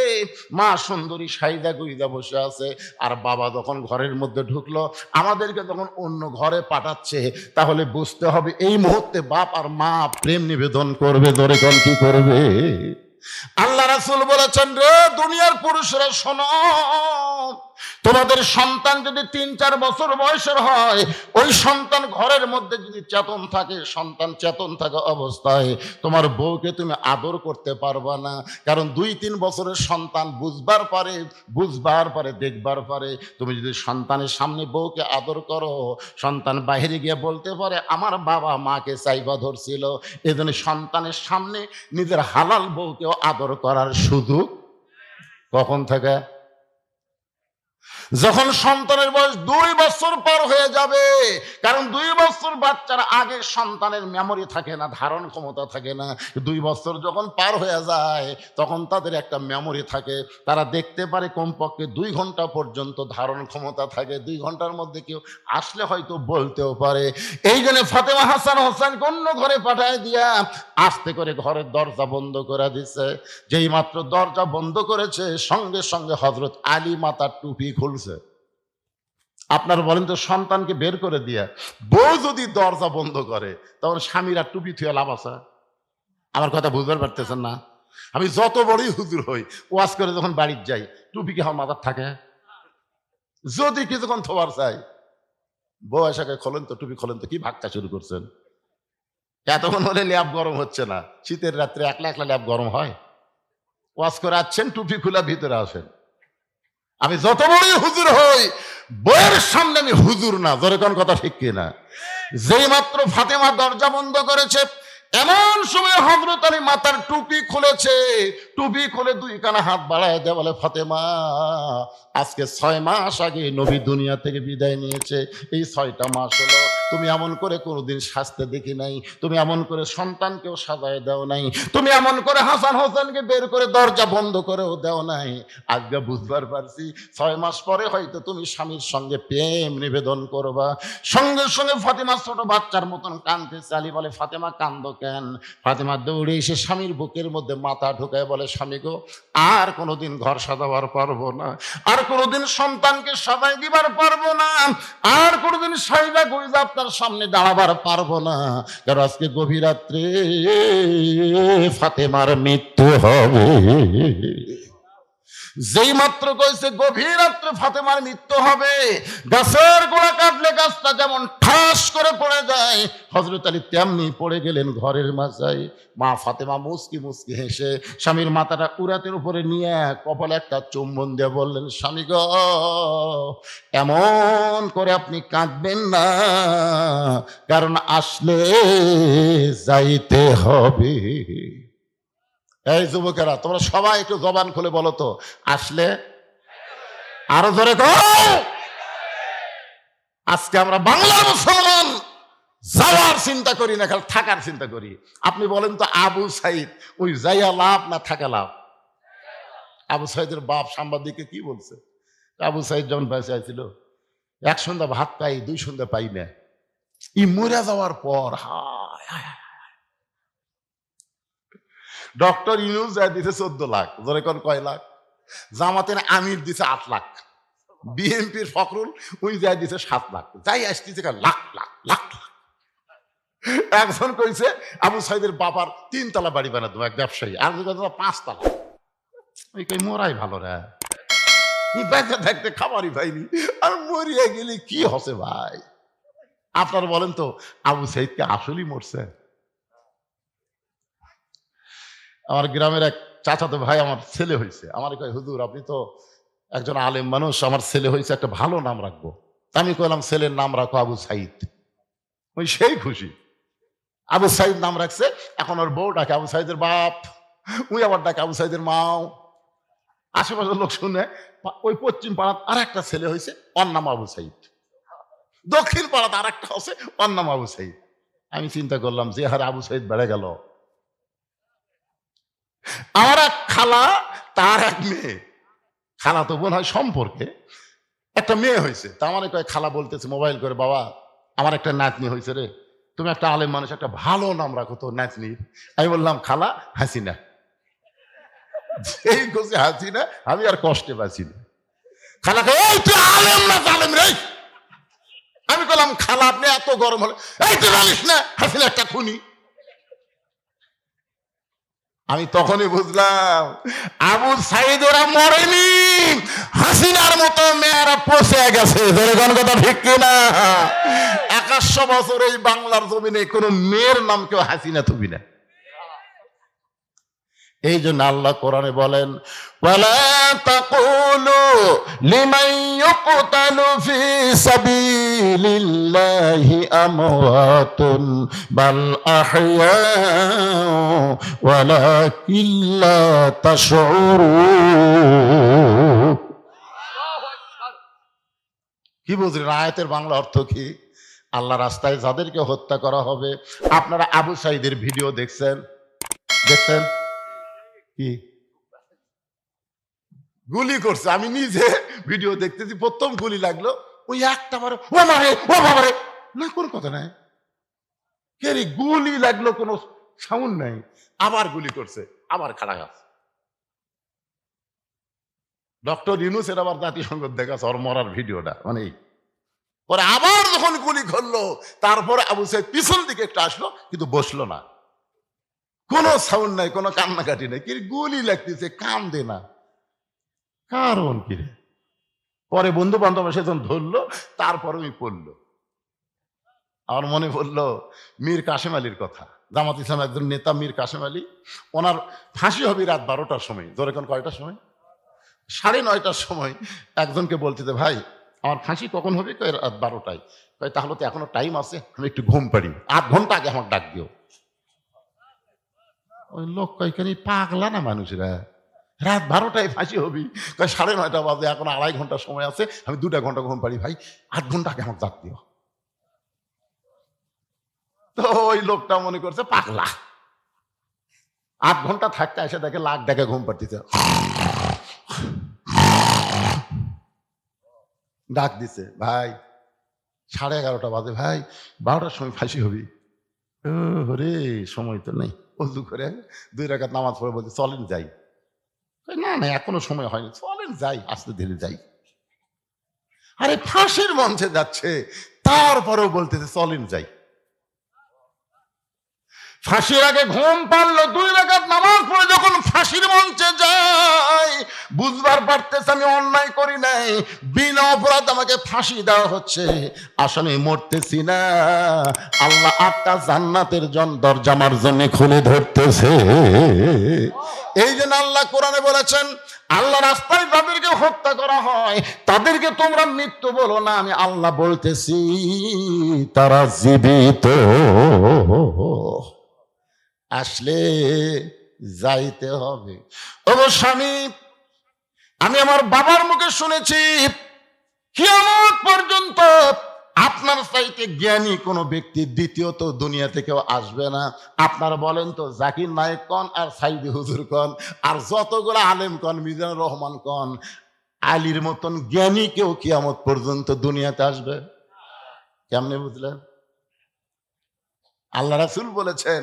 মা সুন্দরী সাইদা গুইদা বসে আছে, আর বাবা যখন ঘরের মধ্যে ঢুকলো, আমাদেরকে তখন অন্য ঘরে পাঠাচ্ছে। তাহলে বুঝতে হবে এই মুহূর্তে বাপ আর মা প্রেম নিবেদন করবে। ধরে কোন কি করবে? আল্লাহ রাসূল বলেছেন, রে দুনিয়ার পুরুষরা শোনো, তোমাদের সন্তান যদি 3-4 বছর বয়সের হয়, ওই সন্তান ঘরের মধ্যে যদি চেতন থাকে, সন্তান চেতন থাকা অবস্থায় তোমার বউকে তুমি আদর করতে পারবা না। কারণ 2-3 বছরের সন্তান বুঝবার পারে দেখবার পারে। তুমি যদি সন্তানের সামনে বউকে আদর করো, সন্তান বাইরে গিয়ে বলতে পারে আমার বাবা মাকে চাইবা ধরছিল। এজন্য সন্তানের সামনে নিজের হালাল বউকেও আদর করার সুযোগ কখন থাকে? যখন সন্তানের বয়স 2 বছর পর হয়ে যাবে। কারণ 2 বছর বাচ্চার আগে সন্তানের মেমোরি থাকে না, ধারণ ক্ষমতা থাকে না। 2 বছর যখন পার হয়ে যায় তখন তাদের একটা মেমোরি থাকে, তারা দেখতে পারে। কমপক্ষে 2 ঘন্টা পর্যন্ত ধারণ ক্ষমতা থাকে। 2 ঘন্টার মধ্যে কেউ আসলে হয়তো বলতেও পারে। এই জন্য ফাতেমা হাসান হোসেনকে অন্য ঘরে পাঠায় দিয়া আস্তে করে ঘরের দরজা বন্ধ করে দিছে। যেই মাত্র দরজা বন্ধ করেছে, সঙ্গে সঙ্গে হযরত আলী মাথার টুপি খুলছে। আপনার বলেন তো, সন্তানকে বের করে দিয়া বউ যদি দরজা বন্ধ করে, তখন স্বামীরা টুপি থুয়ে লাভ আছে? আমার কথা বুঝতে পারতেছেন না? আমি যত বড়ই হুজুর হই, ওয়াজ করে যখন বাড়ির যাই, টুপি কি আমার মাথার থাকে? যদি কিছুক্ষণ থোবার চাই, বউ এসে খোলেন তো টুপি, খোলেন তো, কি ভাগটা শুরু করছেন? এতক্ষণ হলে ল্যাব গরম হচ্ছে না? শীতের রাত্রে একলা একলা ল্যাব গরম হয়? ওয়াজ করে আসছেন, টুপি খুলে ভিতরে আসেন। আমি যত বড়ই হুজুর হই, বইয়ের সামনে আমি হুজুর না। জোরে কোন কথা ঠিক কিনা? যেই মাত্র ফাতেমা দরজা বন্ধ করেছে, এমন সময় হযরত আলী মাথার টুপি খুলেছে। টুপি খুলে 2 কানা হাত বাড়ায় দেয়, বলে ফাতেমা, আজকে 6 মাস আগে নবী দুনিয়া থেকে বিদায় নিয়েছে। এই 6টা মাস হলো তুমি এমন করে কোনোদিন সাজতে দেখি নাই, তুমি এমন করে সন্তানকেও সাজায় দাও নাই, তুমি এমন করে হাসান হোসেনকে বের করে দরজা বন্ধ করেও দাও নাই। আজকে বুঝবার পারছি 6 মাস পরে হয়তো তুমি স্বামীর সঙ্গে প্রেম নিবেদন করবা। সঙ্গে সঙ্গে ফাতেমা ছোট বাচ্চার মতন কাঁদতেছে। আলী বলে, ফাতেমা কান্দো কেন? ফাতেমা দৌড়ে এসে স্বামীর বুকের মধ্যে মাথা ঢুকায় বলে, স্বামী গো, আর কোনোদিন ঘর সাজাবার পারবো না, আর কোনোদিন সন্তানকে সাজাই দিবার পারবো না, আর কোনোদিন সাইদা গুইজা আপনার সামনে দাঁড়াবার পারবো না। কারণ আজকে গভীর রাত্রে ফাতেমার মৃত্যু হবে। যেই মাত্র কইছে গভীর রাত্রে ফাতেমার মৃত্যু হবে, গাছের গোড়া কাটলে গাছটা যেমন ঠাস করে পড়ে যায়, হযরত আলী তেমনি পড়ে গেলেন ঘরের মাঝায়। মা ফাতেমা মুস্কি মুস্কি হেসে স্বামীর মাথাটা উরাতের উপরে নিয়ে কপালে একটা চুম্বন দিয়ে বললেন, স্বামী গো, এমন করে আপনি কাঁদবেন না, কারণ আসলে যাইতে হবে। এই যুবকেরা, তোমরা সবাই একটু জবান খুলে বলো তো, আসলে? আরো জোরে কও। আজকে আমরা বাংলার মুসলমান যাওয়ার চিন্তা করি না, খালি থাকার চিন্তা করি। আপনি বলেন তো, আবু সাইদ ওই যাইয়া লাভ না থাকা লাভ? আবু সাইদের বাপ সাংবাদিককে কি বলছে? আবু সাইদ যখন বেঁচে ছিল, 1 সন্ধ্যা ভাত পাই, 2 সন্ধ্যা পাই না। ই মরে যাওয়ার পর হায় হায় হায়, ডক্টর ইউনূস যা দিছে 14 লাখ। জোরে কোন কয় লাখ? জামাতের আমির দিছে 8 লাখ, বিএনপির ফখরুল ওই যা দিছে 7 লাখ, যাই আসতেছে লাখ লাখ লাখ লাখ। একজন কইছে আবু সাইদের বাবার 3 তলা বাড়ি বানা দেবো, এক ব্যবসায়ী। আর 5 তলা। ওই কই মোরাই ভালো রে, বেঁচে থাকতে খাবারই পাইনি, আর মরিয়া গেলে কি হসে ভাই? আপনার বলেন তো, আবু সাইদকে আসলেই মরছে? আমার গ্রামের এক চাচাতো ভাই, আমার ছেলে হয়েছে, আমার কয়, হুজুর আপনি তো একজন আলেম মানুষ, আমার ছেলে হয়েছে, একটা ভালো নাম রাখবো। আমি কইলাম, ছেলের নাম রাখো আবু সাইদ। ওই সেই খুশি, আবু সাইদ নাম রাখছে। এখন ওর বউ ডাকে আবু সাইদের বাপ, ওই আবার ডাকে আবু সাইদের মাও। আশেপাশের লোক শুনে, ওই পশ্চিম পাড়াত আর একটা ছেলে হয়েছে, ওর নাম আবু সাইদ। দক্ষিণ পাড়াতে আর একটা আছে, ওর নাম আবু সাইদ। আমি চিন্তা করলাম, যে হারে আবু সাইদ বেড়ে গেল, আমার এক খালা, তার এক মেয়ে, খালা তো বোন হয় সম্পর্কে, একটা মেয়ে হয়েছে। তা আমার কয় খালা বলতেছে মোবাইল করে, বাবা আমার একটা নাতনি হয়েছে রে, তুমি একটা আলেম মানুষ, একটা ভালো নাম রাখো তো নাতনির। আমি বললাম খালা হাসিনা। যেই খুশি হাসিনা, আমি আর কষ্টে পাচ্ছি না। খালাকে এই তুই আলেম না জালেম রে। আমি বললাম খালা আপনি এত গরম হলে, এই তুই জানিস না হাসিনা একটা খুনি। আমি তখনই বুঝলাম আবু সাইদ ওরা মরেনি, হাসিনার মতো মেয়েরা পচে গেছে। ধরে কথা ঠিক কিনা? 100 বছর এই বাংলার জমিনে কোন মেয়ের নাম কেউ হাসিনা থুবি না। এই জন্য আল্লাহ কোরআনে বলেন, ওয়ালা তাকুলু লিমান ইউকতালু ফি সাবিলিল্লাহি আমওয়াতুন বাল আহইয়াউ ওয়ালাকিন লা তাশউরুন। কি বুঝলেন আয়াতের বাংলা অর্থ কি? আল্লাহ রাস্তায় যাদেরকে হত্যা করা হবে, আপনারা আবু সাইদের ভিডিও দেখছেন? কি গুলি করছে? আমি নিজে ভিডিও দেখতেছি, প্রথম গুলি লাগলো, ওই একটা বারে ও মারে ও বাবারে, না কোন কথা নাই, কে রে গুলি লাগলো, কোনো সাউন্ড নাই, আবার গুলি করছে, আবার খাড়া আছে। ডক্টর ইউনূসের আবার জাতিসংঘ দেখাচ্ছে ওর মরার ভিডিওটা, মানে পরে আবার যখন গুলি করলো, তারপরে আবু সাইদ পিছন দিকে একটা আসলো, কিন্তু বসলো না, কোনো সাউন্ড নাই, কোনো কান্নাকাটি নাই, কি গুলি লাগতেছে, কান দে না, কারণ কি রে? পরে বন্ধু বান্ধব এসে যখন ধরলো, তারপরে ওই পড়লো। আমার মনে পড়লো মীর কাসেম আলীর কথা। জামাত ইসলাম একজন নেতা মীর কাসেম আলী, ওনার ফাঁসি হবে রাত 12টার সময়। ধরে কোন কয়টার সময়? 9:30টার সময়। একজনকে বলতেছে ভাই আমার ফাঁসি কখন হবে? কয় রাত 12টায়। কয় তাহলে তো এখনো টাইম আছে, আমি একটু ঘুম পাড়ি, 8 ঘন্টা আগে আমার ডাক দিও। ওই লোক কয়খানি পাগলা না মানুষেরা, রাত 12টায় ফাঁসি হবি, কয় 9:30 বাজে, এখন 2.5 ঘন্টা সময় আছে, আমি 2 ঘন্টা ঘুম পাড়ি, ভাই 8 ঘন্টা আগে আমার ডাক দিও। তো ওই লোকটা মনে করছে পাগলা, 8 ঘন্টা থাকতে এসে দেখে লাখ টাকা ঘুম পাড়তেছে, ডাক দিছে ভাই 11:30 বাজে, ভাই 12টার সময় ফাঁসি হবি। ও রে সময় তো নেই। অজু করে 2 রাকাত নামাজ পড়ে বলছে চলেন যাই। না না এখনো সময় হয়নি, চলেন যাই, আস্তে ধীরে যাই। আরে ফাঁসির মঞ্চে যাচ্ছে, তারপরেও বলতেছে চলেন যাই। ফাঁসির আগে ঘুম পারলো, 2 রাকাত নামাজ পড়ে যখন ফাঁসির মঞ্চে যায়, বুঝবার পারতেছে আমি অন্যায় করি নাই, বিনা অপরাধ আমাকে ফাঁসি দেওয়া হচ্ছে, আসলে মরতেছি না, আল্লাহ 8টা জান্নাতের দরজা আমার জন্য খুলে ধরতেছে। এই জন্য আল্লাহ কোরআনে বলেছেন, আল্লাহ রাস্তায় যাদেরকে হত্যা করা হয় তাদেরকে তোমরা মৃত্যু বলো না, আমি আল্লাহ বলতেছি তারা জীবিত। আসলে যাইতে হবে। ও স্বামী, আমি আমার বাবার মুখে শুনেছি কিয়ামত পর্যন্ত আপনার চাইতে জ্ঞানী কোনো ব্যক্তি দ্বিতীয়ত দুনিয়াতে কেউ আসবে না। আপনারা বলেন তো জাকির নায়েক কন আর সাইদি হুজুর কন আর যতগুলো আলেম কন, মিজানুর রহমান কন, আলীর মতন জ্ঞানী কেউ কিয়ামত পর্যন্ত দুনিয়াতে আসবে? কেমনে বুঝলেন? আল্লাহ রাসূল বলেছেন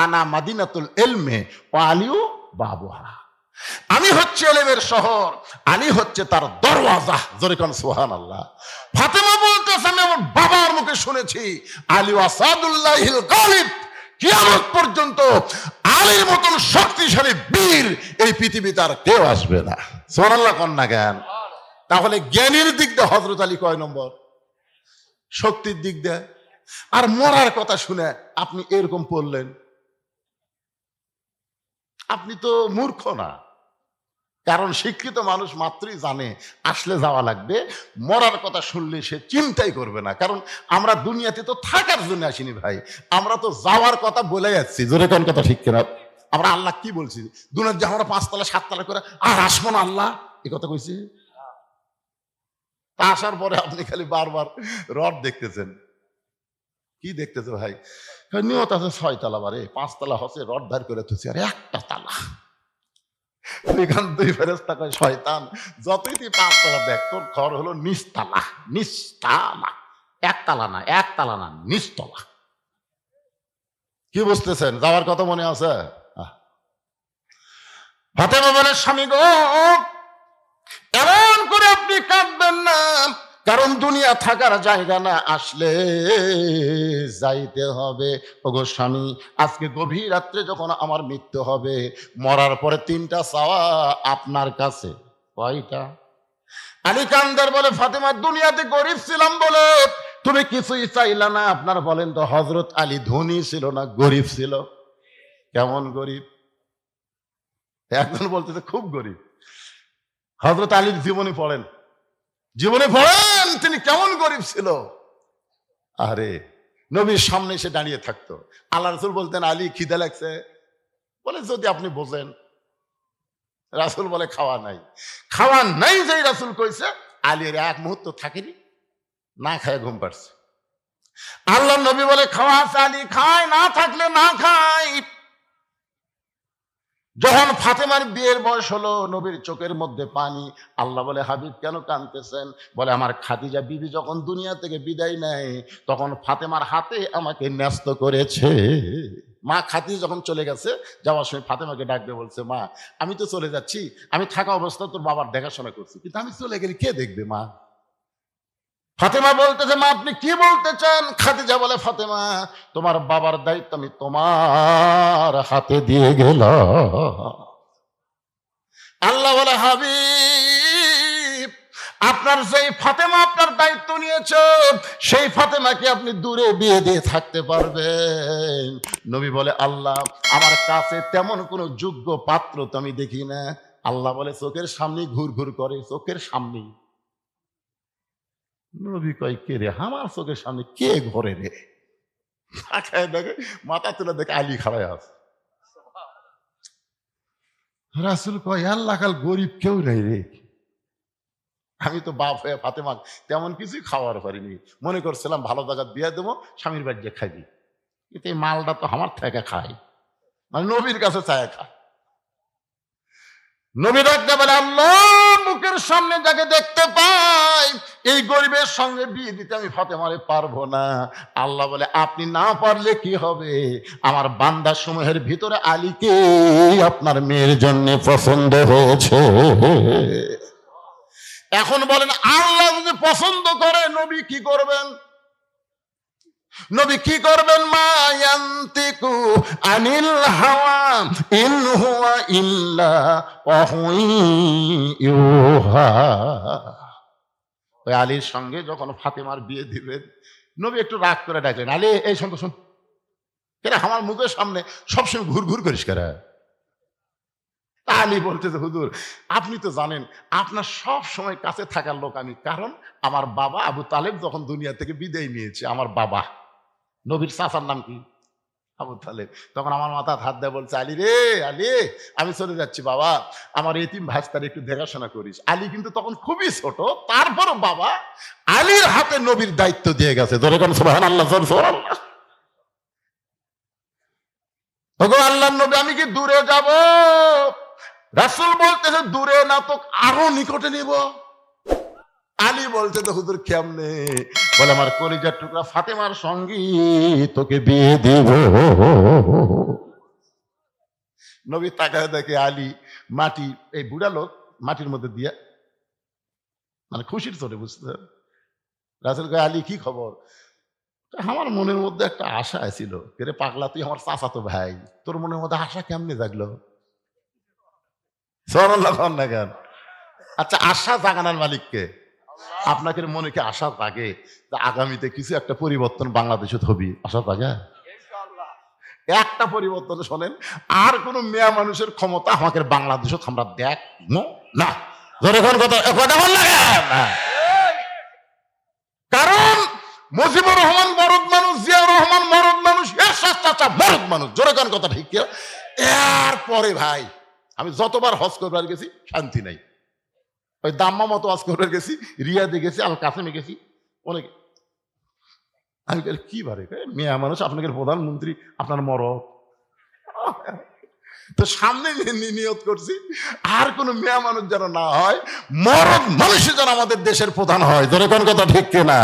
আনা মাদিনাতুল ইলমে ওয়া আলিউ বাবুহা, আমি হচ্ছে ইলমের শহর, আলী হচ্ছে তার দরওয়াজা। জোরে কোন সুবহানাল্লাহ। ফাতেমা বলতেছে আমি আমার বাবার মুখে শুনেছি আলী আসাদুল্লাহিল গালিব, কিয়ামত পর্যন্ত আলীর মতন শক্তিশালী বীর এই পৃথিবীতে আর কেউ আসবে না। সুবহানাল্লাহ কোন না জ্ঞান। তাহলে জ্ঞানীর দিক দিয়ে হযরত আলী কয় নম্বর? শক্তির দিক দিয়ে। আর মরার কথা শুনে আপনি এরকম পড়লেন, আপনি তো মূর্খ না। কারণ শিক্ষিত মানুষ মাত্রই জানে আসলে যাওয়া লাগবে, মরার কথা শুনলে সে চিন্তাই করবে না। কারণ আমরা দুনিয়াতে তো থাকার জন্য আসিনি ভাই, আমরা তো যাওয়ার কথা বলে যাচ্ছি। জোরে কোন কথা ঠিক কিনা? আমরা আল্লাহ কি বলছি, দুনিয়ার যে আমরা 5 তলা 7 তলা করে আর আসবো না আল্লাহ, এই কথা কইছি। তা আসার পরে আপনি খালি বারবার রড দেখতেছেন। কি দেখতেছে ভাই? নিয়ত আছে 6 তলা, বারে 5 তলা হচ্ছে, রড ধার করে তুলছি আর 1টা তালা। ওইখান দুই ফেরেশতা কয়, শয়তান যতই তুই পাঁচতলা দেখ, তোর ঘর হলো নিচতলা। নিচতলা, একতলা না, নিচতলা। কি বুঝতেছেন? যাওয়ার কথা মনে আছে? ফাতেমা বলে, স্বামী গো, এমন করে আপনি কাঁদবেন না, কারণ দুনিয়া থাকার জায়গা না, আসলে যাইতে হবে। ওগো স্বামী, আজকে গভীর রাত্রে যখন আমার মৃত্যু হবে, মরার পরে তিনটা চাওয়া আপনার কাছে। কয়টা? আলী কান্দার বলে, ফাতেমা দুনিয়াতে গরিব ছিলাম বলে তুমি কিছুই চাইলা না। আপনার বলেন তো, হযরত আলী ধনী ছিল না গরিব ছিল? কেমন গরিব? একজন বলতেছে খুব গরিব। হযরত আলীর জীবনী পড়েন, তিনি কেমন গরিব ছিল। আরে নবীর সামনে এসে দাঁড়িয়ে থাকতো, আল্লাহ রাসূল বলতেন, আলী খিদে লাগছে, বলে যদি আপনি বোঝেন। রাসূল বলে, খাওয়া নাই। যেই রাসূল কইছে, আলীর এক মুহূর্ত থাকেনি, না খায় ঘুম পাড়ছে। আল্লাহ নবী বলে, খাওয়া আছে, আলী খায়, না থাকলে না খায়। যখন ফাতেমার বিয়ের বয়স হলো, নবীর চোখের মধ্যে পানি। আল্লাহ বলে, হাবিব কেন কাঁদতেছেন? বলে, আমার খাদিজা বিবি যখন দুনিয়া থেকে বিদায় নেয়, তখন ফাতেমার হাতে আমাকে ন্যস্ত করেছে। মা খাদিজা যখন চলে গেছে, যাওয়ার সময় ফাতেমাকে ডাক দিয়ে বলছে, মা আমি তো চলে যাচ্ছি, আমি থাকা অবস্থা তোর বাবার দেখাশোনা করছি, কিন্তু আমি চলে গেলে কে দেখবে মা? ফাতেমা বলতেছে, মা আপনি কি বলতে চান? খাদিজা বলে, ফাতেমা তোমার বাবার দায়িত্ব আমি তোমার হাতে দিয়ে গেলাম। আল্লাহ বলে, হাবিব আপনার যেই ফাতেমা আপনার দায়িত্ব নিয়েছে, সেই ফাতেমাকে আপনি দূরে বিয়ে দিয়ে থাকতে পারবেন? নবী বলে, আল্লাহ আমার কাছে তেমন কোনো যোগ্য পাত্র তো আমি দেখি না। আল্লাহ বলে, চোখের সামনে ঘুর ঘুর করে, চোখের সামনে। নবী কয়, কে রে আমার চোখের সামনে কে ঘরে রে? দেখে মাথা তুলে দেখে আলী খাড়ায় আছে। রাসূল কয়, আল্লাহ কাল গরিব কেউ নেই রে। আমি তো বাপ হয়ে ফাতেমা তেমন কিছুই খাওয়ার পারিনি, মনে করছিলাম ভালো জায়গা দিয়ে দেবো, স্বামীর বাড়ি যে খাইবি, কিন্তু এই মালটা তো আমার থেকে খায়, মানে নবীর কাছে চায় খায়। নবী ডাকতে বলে, আল্লাহ মুখের সামনে যাকে দেখতে পাই, এই গরিবের সঙ্গে বিয়ে দিতে আমি ফাতেমারে পারবো না। আল্লাহ বলে, আপনি না পারলে কি হবে, আমার বান্দা সমূহের ভিতরে আলীকে আপনার মেয়ের জন্য পছন্দ হয়েছে। এখন বলেন, আল্লাহ যদি পছন্দ করে, নবী কি করবেন? নবী কি করবেন? মা ইয়ান্তিকু আনিল হাওয়া ইন হুয়া ইল্লা ওয়াহয়ু ইউহা। ওই আলীর সঙ্গে যখন ফাতেমার বিয়ে দিবেন, নবী একটু রাগ করে ডাকলেন, আলী এই শোন তো, শোন, কেন আমার মুখের সামনে সবসময় ঘুর ঘুর করিস কেন? আলী বলতেছে, হুজুর আপনি তো জানেন আপনার সব সময় কাছে থাকার লোক আমি, কারণ আমার বাবা আবু তালেব যখন দুনিয়া থেকে বিদায় নিয়েছে, আমার বাবা নবীর চাচার নাম কি? আবু তালেব। তখন আমার মাথা হাত দেয়, বলছে, আলী রে, আলী আমি চলে যাচ্ছি বাবা, আমার এতিম ভাস্তার একটু দেখাশোনা করিস। আলী কিন্তু তখন খুবই ছোট, তারপরও বাবা আলীর হাতে নবীর দায়িত্ব দিয়ে গেছে। ধরে কোন সুবহানাল্লাহ, সুবহানাল্লাহ। ওগো আল্লাহর নবী, আমি কি দূরে যাব? রাসূল বলতেছে, দূরে না তো আরো নিকটে নিব। আলী বলছে, তো হুজুর কেমনে? বলে, আমার কলিজার টুকরা ফাতেমার সঙ্গী তোকে বিয়ে দিব। নবী তাকায় দেখে আলী মাটি, এই বুড়া লোক মাটির মধ্যে দিয়ে, মানে খুশির চোটে, বুঝতে। রাসূল কয়, আলী কি খবর? আমার মনের মধ্যে একটা আশা ছিল। রে পাগলা, তুই আমার চাচাতো ভাই, তোর মনের মধ্যে আশা কেমনে জাগলো? সুবহানাল্লাহ না কেন? আচ্ছা, আশা জাগানোর মালিককে? আপনাদের মনে কি আশা জাগে যে আগামীতে কিছু একটা পরিবর্তন বাংলাদেশে হবে? আশা জাগে? একটা পরিবর্তন শোনেন, আর কোন মেয়া মানুষের ক্ষমতা আমাদের বাংলাদেশে আমরা দেখবো না। কথা বল না, কারণ মুজিবুর রহমান মরদ মানুষ, জিয়াউর রহমান মরদ মানুষ, এরশাদ চাচা মরদ মানুষ। জোরে কোন কথা ঠিক? এরপরে ভাই আমি যতবার হজ করবার গেছি শান্তি নাই। ওই দাম্মা মতো হজ করবার গেছি, রিয়াদে গেছি, আল কাসেমে গেছি, অনেক। আমি কি বারে মেয়া মানুষ, আপনাদের প্রধানমন্ত্রী আপনার মরদ। তো সামনে নিয়ত করছি আর কোনো মেয়ে মানুষ যেন না হয়, মরদ মানুষই যেন আমাদের দেশের প্রধান হয়। ধরে কোন কথা ঠিক কিনা?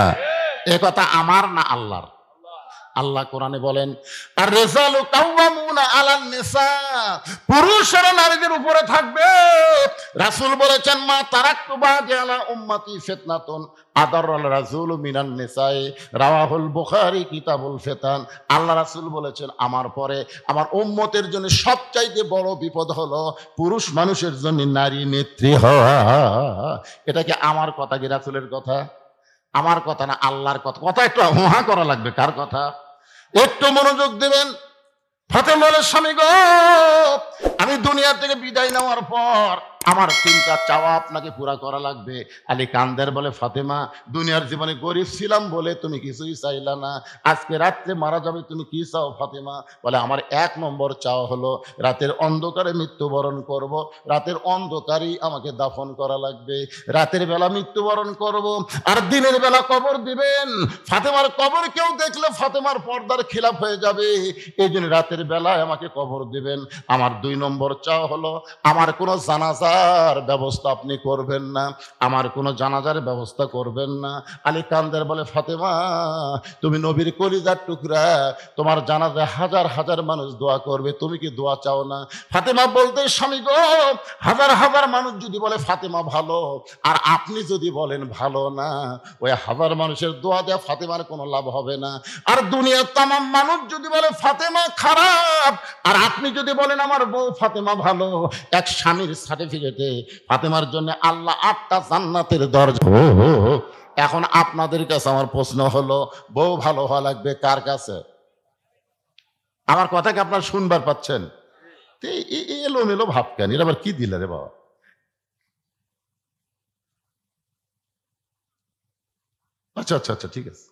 এ কথা আমার না আল্লাহর। আল্লাহ কোরআনে বলেন, আর রিজালু কাওয়ামুনা আলান নিসা, পুরুষরা নারীদের উপরে থাকবে। রাসূল বলেছেন, মা তারাকতু বাদি আলা উম্মতি ফিতনাতুন আদাররাল রাসূলু মিনান নিসাই, রাওয়াহুল বুখারী কিতাবুল ফিতান। আল্লাহ রাসূল বলেছেন, আমার পরে আমার উম্মতের জন্য সবচাইতে বড় বিপদ হলো পুরুষ মানুষের জন্য নারী নেত্রী হওয়া। এটা কি আমার কথা কি রাসূলের কথা? আমার কথা না, আল্লাহর কথা। কথা একটু হুহা করা লাগবে। কার কথা? একটু মনোযোগ দিবেন। ফাতেমা বলে, স্বামী গো, আমি দুনিয়া থেকে বিদায় নেওয়ার পর আমার তিনটা চাওয়া আপনাকে পুরা করা লাগবে। আলী কান্দের বলে, ফাতেমা, দুনিয়ার জীবনে গরিব ছিলাম বলে তুমি কিছুই চাইলা না, আজকে রাত্রে মারা যাবে, তুমি কি চাও ফাতেমা? বলে, আমার 1 নম্বর চাওয়া হলো রাতের অন্ধকারে মৃত্যুবরণ করব, রাতের অন্ধকারেই আমাকে দাফন করা লাগবে। রাতের বেলা মৃত্যুবরণ করব, আর দিনের বেলা কবর দিবেন। ফাতেমার কবর কেউ দেখলে ফাতেমার পর্দার খিলাফ হয়ে যাবে, এই জন্য রাতের বেলায় আমাকে কবর দিবেন। আমার 2 নম্বর চাওয়া হলো আমার কোনো জানাজার ব্যবস্থা আপনি করবেন না, আমার কোনো জানাজার ব্যবস্থা করবেন না। আলী কান্দের বলে, ফাতেমা, তুমি নবীর কলিজার টুকরা, তোমার জানাজায় হাজার হাজার মানুষ দোয়া করবে, তুমি কি দোয়া চাও না? ফাতেমা বলতে, স্বামী গো, হাজার হাজার মানুষ যদি বলে ফাতেমা ভালো, আর আপনি যদি বলেন ভালো না, ওই হাজার মানুষের দোয়া দেওয়া ফাতেমার কোনো লাভ হবে না। আর দুনিয়ার তামাম মানুষ যদি বলে ফাতেমা খারাপ, আর আপনি যদি বলেন আমার বউ ফাতেমা ভালো, এক স্বামীর সার্টিফিকেটে ফাতেমার জন্য আল্লাহ 8টা জান্নাতের দরজা। এখন আপনাদের কাছে আমার প্রশ্ন হলো, বউ ভালো হওয়া লাগবে কার কাছে? আমার কথা কি আপনারা শুনবার পাচ্ছেন? এলোমেলো ভাব কেন? এটা আবার কি দিলে রে বাবা? আচ্ছা আচ্ছা আচ্ছা, ঠিক আছে।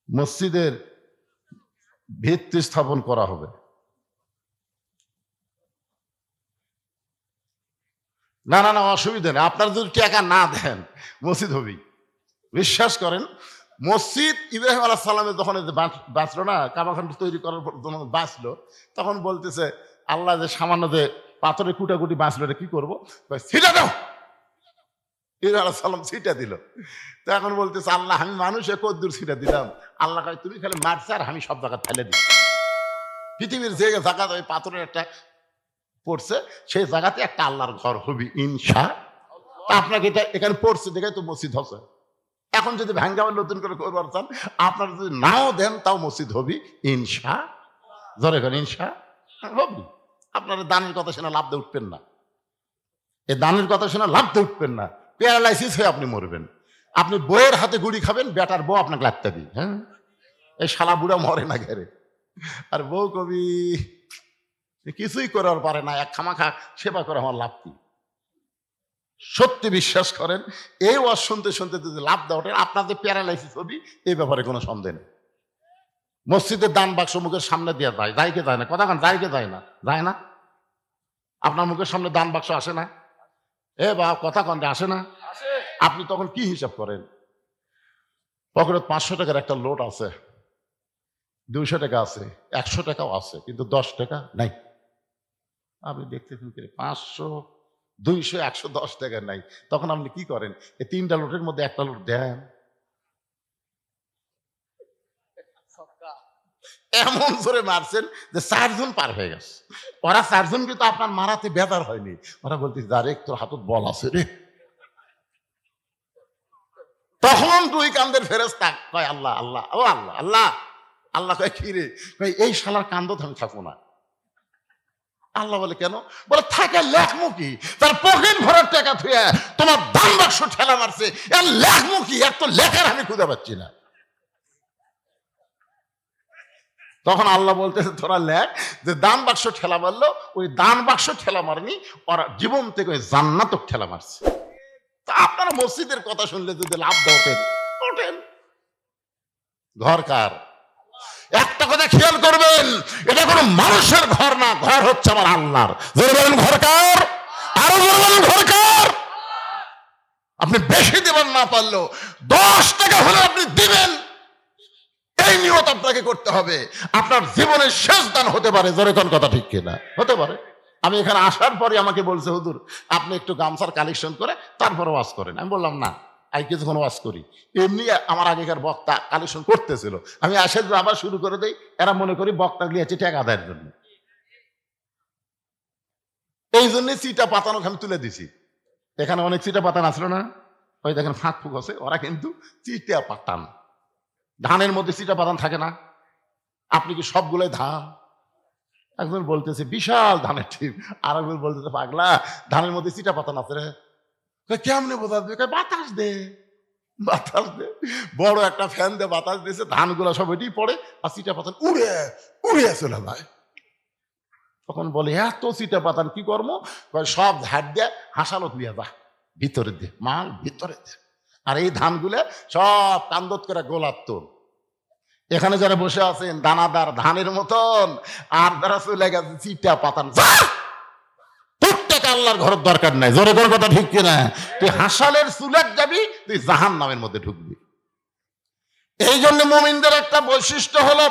মসজিদের ভিত্তি স্থাপন করা হবে। না না না, অসুবিধা নেই। আপনারা যদি টাকা না দেন মসজিদ হবেই, বিশ্বাস করেন। মসজিদ ইব্রাহিম আলাইহিস সালামের যখন বাঁচলো না, কাবাখান তৈরি করার জন্য বাঁচলো, তখন বলতেছে, আল্লাহ যে সামান্য যে পাথরের কুটাকুটি বাঁচলো, এটা কি করবো? ছিটা দাও। ইব্রাহিম আলাইহিস সালাম ছিটা দিল। তো এখন বলতেছে, আল্লাহ, আমি মানুষে কদ্দুর ছিটা দিলাম। আল্লাহ কয়, তুমি খালি মারছে আর আমি সব জায়গা ফেলে দিই। পৃথিবীর যে জায়গা ওই পাথরের একটা পড়ছে, সেই জায়গাতে একটা আল্লাহর ঘর হবি ইনশাআল্লাহ। আপনাকে এটা এখানে পড়ছে দেখে তো মসজিদ হচ্ছে। এখন যদি ভাঙ্গা নতুন করে করবার চান, আপনারা যদি নাও দেন তাও মসজিদ হবি ইনশাআল্লাহ। ধরে করেন ইনশাআল্লাহ হবি। আপনারা দানের কথা শুনে লাভ দিয়ে উঠবেন না, এই দানের কথা শুনে লাভ দিয়ে উঠবেন না। প্যারালাইসিস হয়ে আপনি মরবেন। আপনি বইয়ের হাতে গুড়ি খাবেন, বেটার বউ আপনাকে লাগতে দিই। হ্যাঁ, এই শালা বুড়া মরে না ঘেরে। আর বউ কবি কিছুই করার পারে না, এক খামাখা সেবা করে আমার লাভ কি? সত্যি বিশ্বাস করেন, এই ওয়াজ শুনতে শুনতে যদি লাভ দেওয়া আপনাদের প্যারালাইসিস হবি, এই ব্যাপারে কোনো সন্দেহ নেই। মসজিদের দান বাক্স মুখের সামনে দিয়ে যায়, যায় কে যায় না? কথা কান, যায় কে যায় না? যায় না? আপনার মুখের সামনে দান বাক্স আসে না? এ বা কথা কন, আসে না? আপনি তখন কি হিসাব করেন? পকেটে 500 টাকার একটা লোট আছে, 200 টাকা আছে, 100 টাকাও আছে, কিন্তু 10 টাকা নাই। আপনি দেখতে 500, 200, 110 টাকা নাই। তখন আপনি কি করেন? এই 3টা লোটের মধ্যে একটা লোট দেন। এমন জোরে মারছেন যে 4 জন পার হয়ে গেছে। ওরা 4 জন কিন্তু আপনার মারাতে বেদার হয়নি। ওরা বলতেছে, ডাইরেক্ট তোর হাতত বল আছে রে। তখন 2 কান্দের ফেরেশতা কয়, আল্লাহ আল্লাহ, ও আল্লাহ আল্লাহ। আল্লাহ কয়, কি রে? কয়, এই শালার কান্দত আমি থাকবো না। আল্লাহ বলে, কেন? বলে, থাকে লেখমু কি? তার পকেট ভরার টাকা থুয়ে তোমার দান বাক্স ঠেলা মারছে, এর লেখমু কি? এর তো লেখার আমি খুঁজে পাচ্ছি না। তখন আল্লাহ বলতেছে, তোরা লেখ যে দান বাক্স ঠেলা মারলো, ওই দান বাক্স ঠেলা মারেনি, ওরা জীবন থেকে ওই জান্নাতক ঠেলা মারছে। তা আপনারা মসজিদের কথা শুনলে যদি লাভ দেওয়া ওঠেন। ঘর কার? একটা কথা খেয়াল করবেন, এটা কোনো মানুষের ঘর না, ঘর হচ্ছে আমার আল্লাহর। জোরে বলেন ঘর কার? আরো জোরে বলেন ঘর কার? আপনি বেশি দিবেন না পারলেও 10 টাকা হলে আপনি দিবেন। এই নিয়ত আপনাকে করতে হবে। আপনার জীবনের শেষ দান হতে পারে, জোরে কোন কথা ঠিক কিনা? হতে পারে। আমি এখানে আসার পরে আমাকে বলছে, হুজুর আপনি একটু গামছার কালেকশন করে তারপর ওয়াজ করেন। আমি বললাম না, আমি কিছুক্ষণ ওয়াজ করি। এমনি আমার আগেকার বক্তা কালেকশন করতেছিল, আমি আসে আবার শুরু করে দেই। এরা মনে করি বক্তা গিয়েছে টাকা আদায়ের জন্য। এই জন্য চিটা পাতানো আমি তুলে দিছি। এখানে অনেক চিটা পাতান আসলো না, ওই দেখেন ফাঁক ফুক আছে, ওরা কিন্তু চিটা পাতান। ধানের মধ্যে চিটা পাতান থাকে না? আপনি কি সবগুলোই ধান? একজন বলতেছে বিশাল ধানের টিপ, আর একজন বলতেছে পাগলা ধানের মধ্যে চিটা পাতান আছে রে। কেমনে বোঝা যাবে? বাতাস দে, বাতাস দে। বড় একটা ফ্যান দিয়ে বাতাস দিয়েছে, ধানগুলো সব এটি পড়ে আর চিটা পাতান উড়ে উড়ে চলে ভাই। তখন বলে এত চিটা পাতান কি কর্ম? সব ঝাড় দিয়ে হাসালত নিয়ে যা, ভিতরে দে মাল, ভিতরে দে। আর এই ধানগুলো সব কান্দত করে গোলার তোল। এখানে যারা বসে আছেন দানাদার ধানের মতন, আর যারা চলে গেছে চিটা পাতান, প্রত্যেক আল্লাহর ঘরের দরকার নাই। জোরে করে কথা ঠিক কিনা? তুই হাসালের চুলের যাবি, তুই জাহান্নামের মধ্যে ঢুকবি। এই জন্য মুমিনদের একটা বৈশিষ্ট্য হলো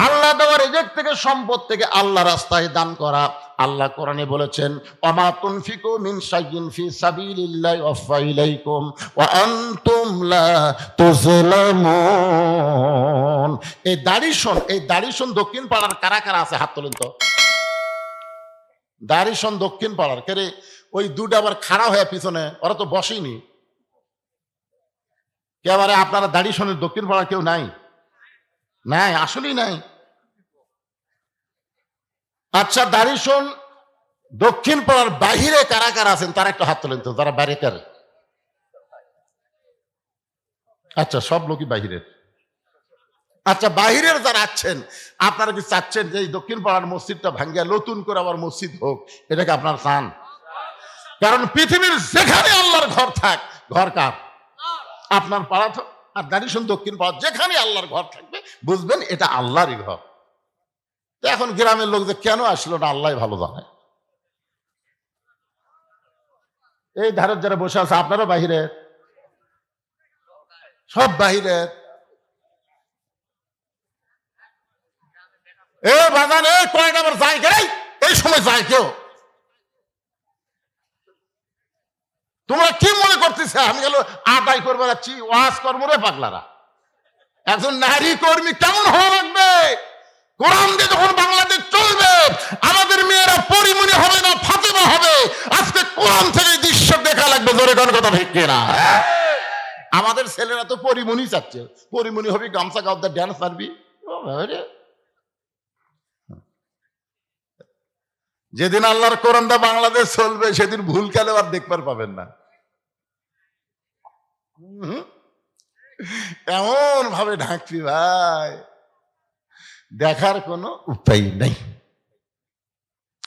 আল্লাহ দেওয়ার রিজিক থেকে, সম্পদ থেকে আল্লাহ রাস্তায় দান করা। আল্লাহ কোরআনে বলেছেন ওমা তুনফিকু মিন শাইইন ফি সাবিলিল্লাহি ওয়াফা ইলাইকুম ওয়া আনতুম লা তুযলামুন। এই দাড়িশন দক্ষিণ পাড়ার কারা কারা আছে হাত তোলেন তো। দাড়িশন দক্ষিণ পাড়ার কে রে? ওই দুটো আবার খাড়া হয়ে পিছনে, ওরা তো বসেনি। এবারে আপনারা দাড়িশনের দক্ষিণ পাড়ার কেউ নাই? নাই, আসলেই নাই। আচ্ছা, দাড়িশন দক্ষিণ পাড়ার বাহিরে কারা কারা আছেন তারা একটু হাত তোলেন তো, যারা বাইরে কার। আচ্ছা, সব লোকই বাহিরের। আচ্ছা, বাহিরের যারা আছেন, আপনারা কি চাচ্ছেন যে এই দক্ষিণ পাড়ার মসজিদটা ভাঙ্গিয়া নতুন করে আবার মসজিদ হোক? এটাকে আপনারা চান? কারণ পৃথিবীর যেখানে আল্লাহর ঘর থাক, ঘর কার? আপনার পাড়া। আর দাড়িশন দক্ষিণ পাড়া যেখানে আল্লাহর ঘর থাকবে বুঝবেন এটা আল্লাহরই ঘর। এখন গ্রামের লোক যে কেন আসলো না আল্লাহ ভালো জানে। এই ধারের যারা বসে আছে আপনারা বাহিরের, সব বাহিরের। এ বাগান এই কয়েকটা আবার যায় কে? এই সময় যায় কেউ? তোমরা কি মনে করতেছে আমি গেল আদায় করবো যাচ্ছি? ওয়াজ কর্ম রে পাগলারা। একজন নারী কর্মী কেমন হওয়া লাগবে? কোরআন দিয়ে যখন বাংলাদেশ চলবে, আমাদের মেয়েরা পরিমণি হবে না, ফাতেমা হবে। আজকে কোরআন থেকে দৃশ্য দেখা লাগবে। জোরে কোন কথা ঠিক কিনা? আমাদের ছেলেরা তো পরিমণি চাচ্ছে, পরিমণি হবি, গামছা গাউদা ড্যান্স পারবি। যেদিন আল্লাহর কোরআনটা বাংলাদেশ চলবে সেদিন ভুল খেলে আর দেখবার পাবেন না। এমন ভাবে ঢাকবি ভাই, দেখার কোনো উপায় নেই।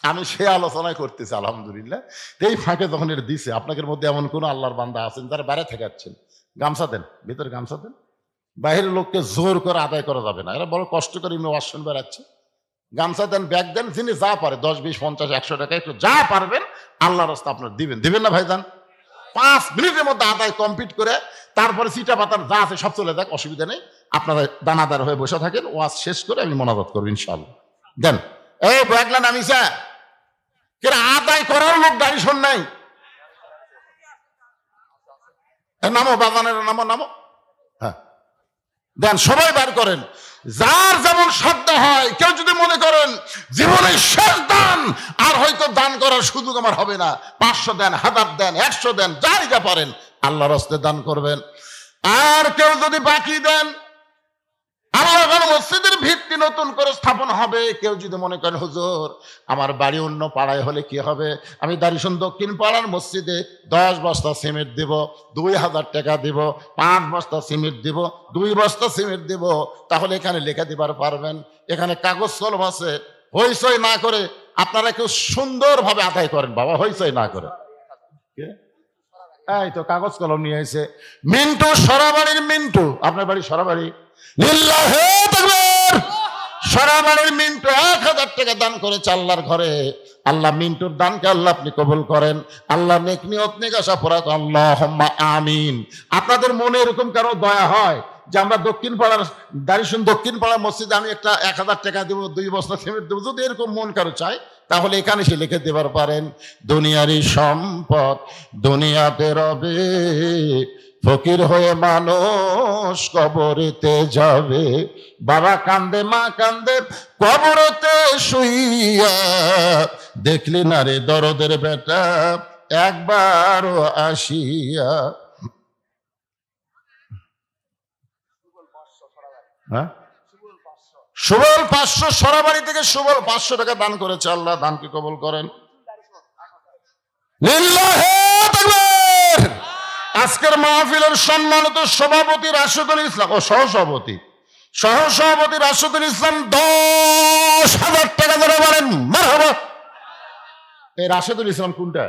আমি সে আলোচনায় করতেছি আলহামদুলিল্লাহ। এই ফাঁকে যখন এটা দিছে, আপনাদের মধ্যে এমন কোন আল্লাহর বান্দা আছেন যারা বাইরে থাকাচ্ছেন, গামছা দেন, ভিতরে গামছা দেন। বাইরের লোককে জোর করে আদায় করা যাবে না, এরা বড় কষ্ট করে ওয়াজ শুনবে রাখছে। গামছা দেন, ব্যাগ দেন, যিনি যা পারে 10, 20, 50, 100 টাকা একটু যা পারবেন আল্লাহ রাস্তা আপনার দিবেন। দিবেন না ভাইজান? 5 মিনিটের মধ্যে আদায় কমপ্লিট করে তারপরে চিটা পাতার যা আছে সব চলে যাক, অসুবিধা নেই। আপনারা দানাদার হয়ে বসে থাকেন, ওয়াজ শেষ করে আমি মোনাজাত করবো ইনশাআল্লাহ। দেন এই ব্যাগলা নামিসা কেন আদায় করার লোক দাড়িশন নাই? নামো বাগানের, নামো নামো। হ্যাঁ দেন, সবাই বার করেন। যার যেমন সাধ্য হয়। কেউ যদি মনে করেন জীবনের শেষ দান, আর হয়তো দান করার সুযোগ আমার হবে না, 500 দেন, 1000 দেন, 100 দেন, যাই যা পারেন আল্লাহর রাস্তায় দান করবেন। আর কেউ যদি বাকি দেন, আল্লাহর মসজিদের ভিত্তি নতুন করে স্থাপন হবে। কেউ যদি মনে করেন হুজুর আমার বাড়ি অন্য পাড়ায় হলে কি হবে, আমি দাড়িশন দক্ষিণ পাড়ার মসজিদে 10 বস্তা সিমেন্ট দিব, 2000 টাকা দিব, 5 বস্তা সিমেন্ট দিব, 2 বস্তা সিমেন্ট দিব, তাহলে এখানে লেখা দিবার পারবেন। এখানে কাগজ কলম আছে, হইচই না করে আপনারা কেউ সুন্দরভাবে আদায় করেন বাবা, হইচই না করে। এই তো কাগজ কলম নিয়ে এসে মিন্টু, সরাবাড়ির মিন্টু। আপনার বাড়ি সরাবাড়ি? লিল্লাহে তাকবীর। সরাবাড়ির মিন্টু 1000 টাকা দান করেছে আল্লাহর ঘরে। আল্লাহ মিন্টুর দানকে আল্লাহ আপনি কবুল করেন। আল্লাহ নেক নিয়ত নেক আশা পরাত আল্লাহুম্মা আমিন। আপনাদের মনে এরকম কারো দয়া হয় যে আমরা দক্ষিণ পাড়ার দারিসুন দক্ষিণ পাড়ার মসজিদে আমি একটা 1000 টাকা দেবো, 2 বস্তা সিমেন্ট দেবো, যদি এরকম মন কারো চায় তাহলে এখানে সে লিখে দেবার পারেন। দুনিয়ারই সম্পদ দুনিয়াতে রবে, ফকির হয়ে মানুষ কবরেতে যাবে। বাবা কান্দে মা কান্দে কবরেতে শুইয়া, দেখলি না রে দরদের বেটা একবারও আসিয়া। হ্যাঁ, সুবল 500 সরাবাড়ি থেকে সুবল 500 টাকা দান করেছে। আল্লাহ দানকে কবুল করেন। লিল্লাহে তাকবীর। আজকের মাহফিলের সম্মানিত সভাপতি রাশেদুল ইসলাম ও সহসভাপতি রাশেদুল ইসলাম 10,000 টাকা ধরে বলেন মারহাবা। এই রাশেদুল ইসলাম কোনটা?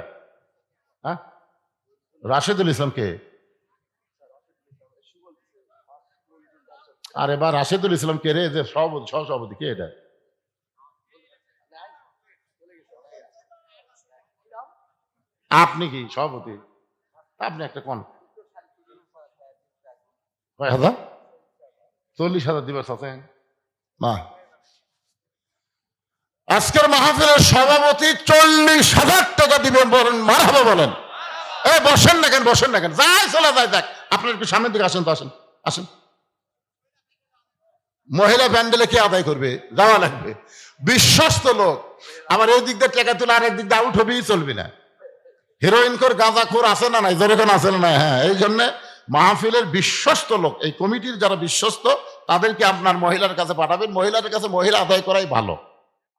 হ্যাঁ, রাশেদুল ইসলাম কে? আরে বা রাশেদুল ইসলাম কে রে? যে সহসভাপতি কে এটা? আপনি কি সভাপতি? আপনি একটা কোন কয় হাজার? 40,000 দিবস আছেন না। আজকের মাহফিলের সভাপতি 40,000 টাকা দিবেন, বলেন মারহাবা বলেন। এই বসেন না কেন, বসেন না কেন, যাই চলে যায় যাক। আপনার একটু সামনের দিকে আসেন তো, আসেন আসেন। মহিলা প্যান্ডেলে কে আদায় করবে? যাওয়া লাগবে। বিশ্বস্ত লোক আমার এই দিক দিয়ে টাকা তুলে আর এক দিক দিয়ে আউট হবেই চলবে না। হিরোইন খোর গাঁজা খোর আছে না নাই? যেরকম আছে না নাই? হ্যাঁ, এই জন্য মাহফিলের বিশ্বস্ত লোক, এই কমিটির যারা বিশ্বস্ত তাদেরকে আপনার মহিলার কাছে পাঠাবেন। মহিলার কাছে মহিলা আদায় করাই ভালো।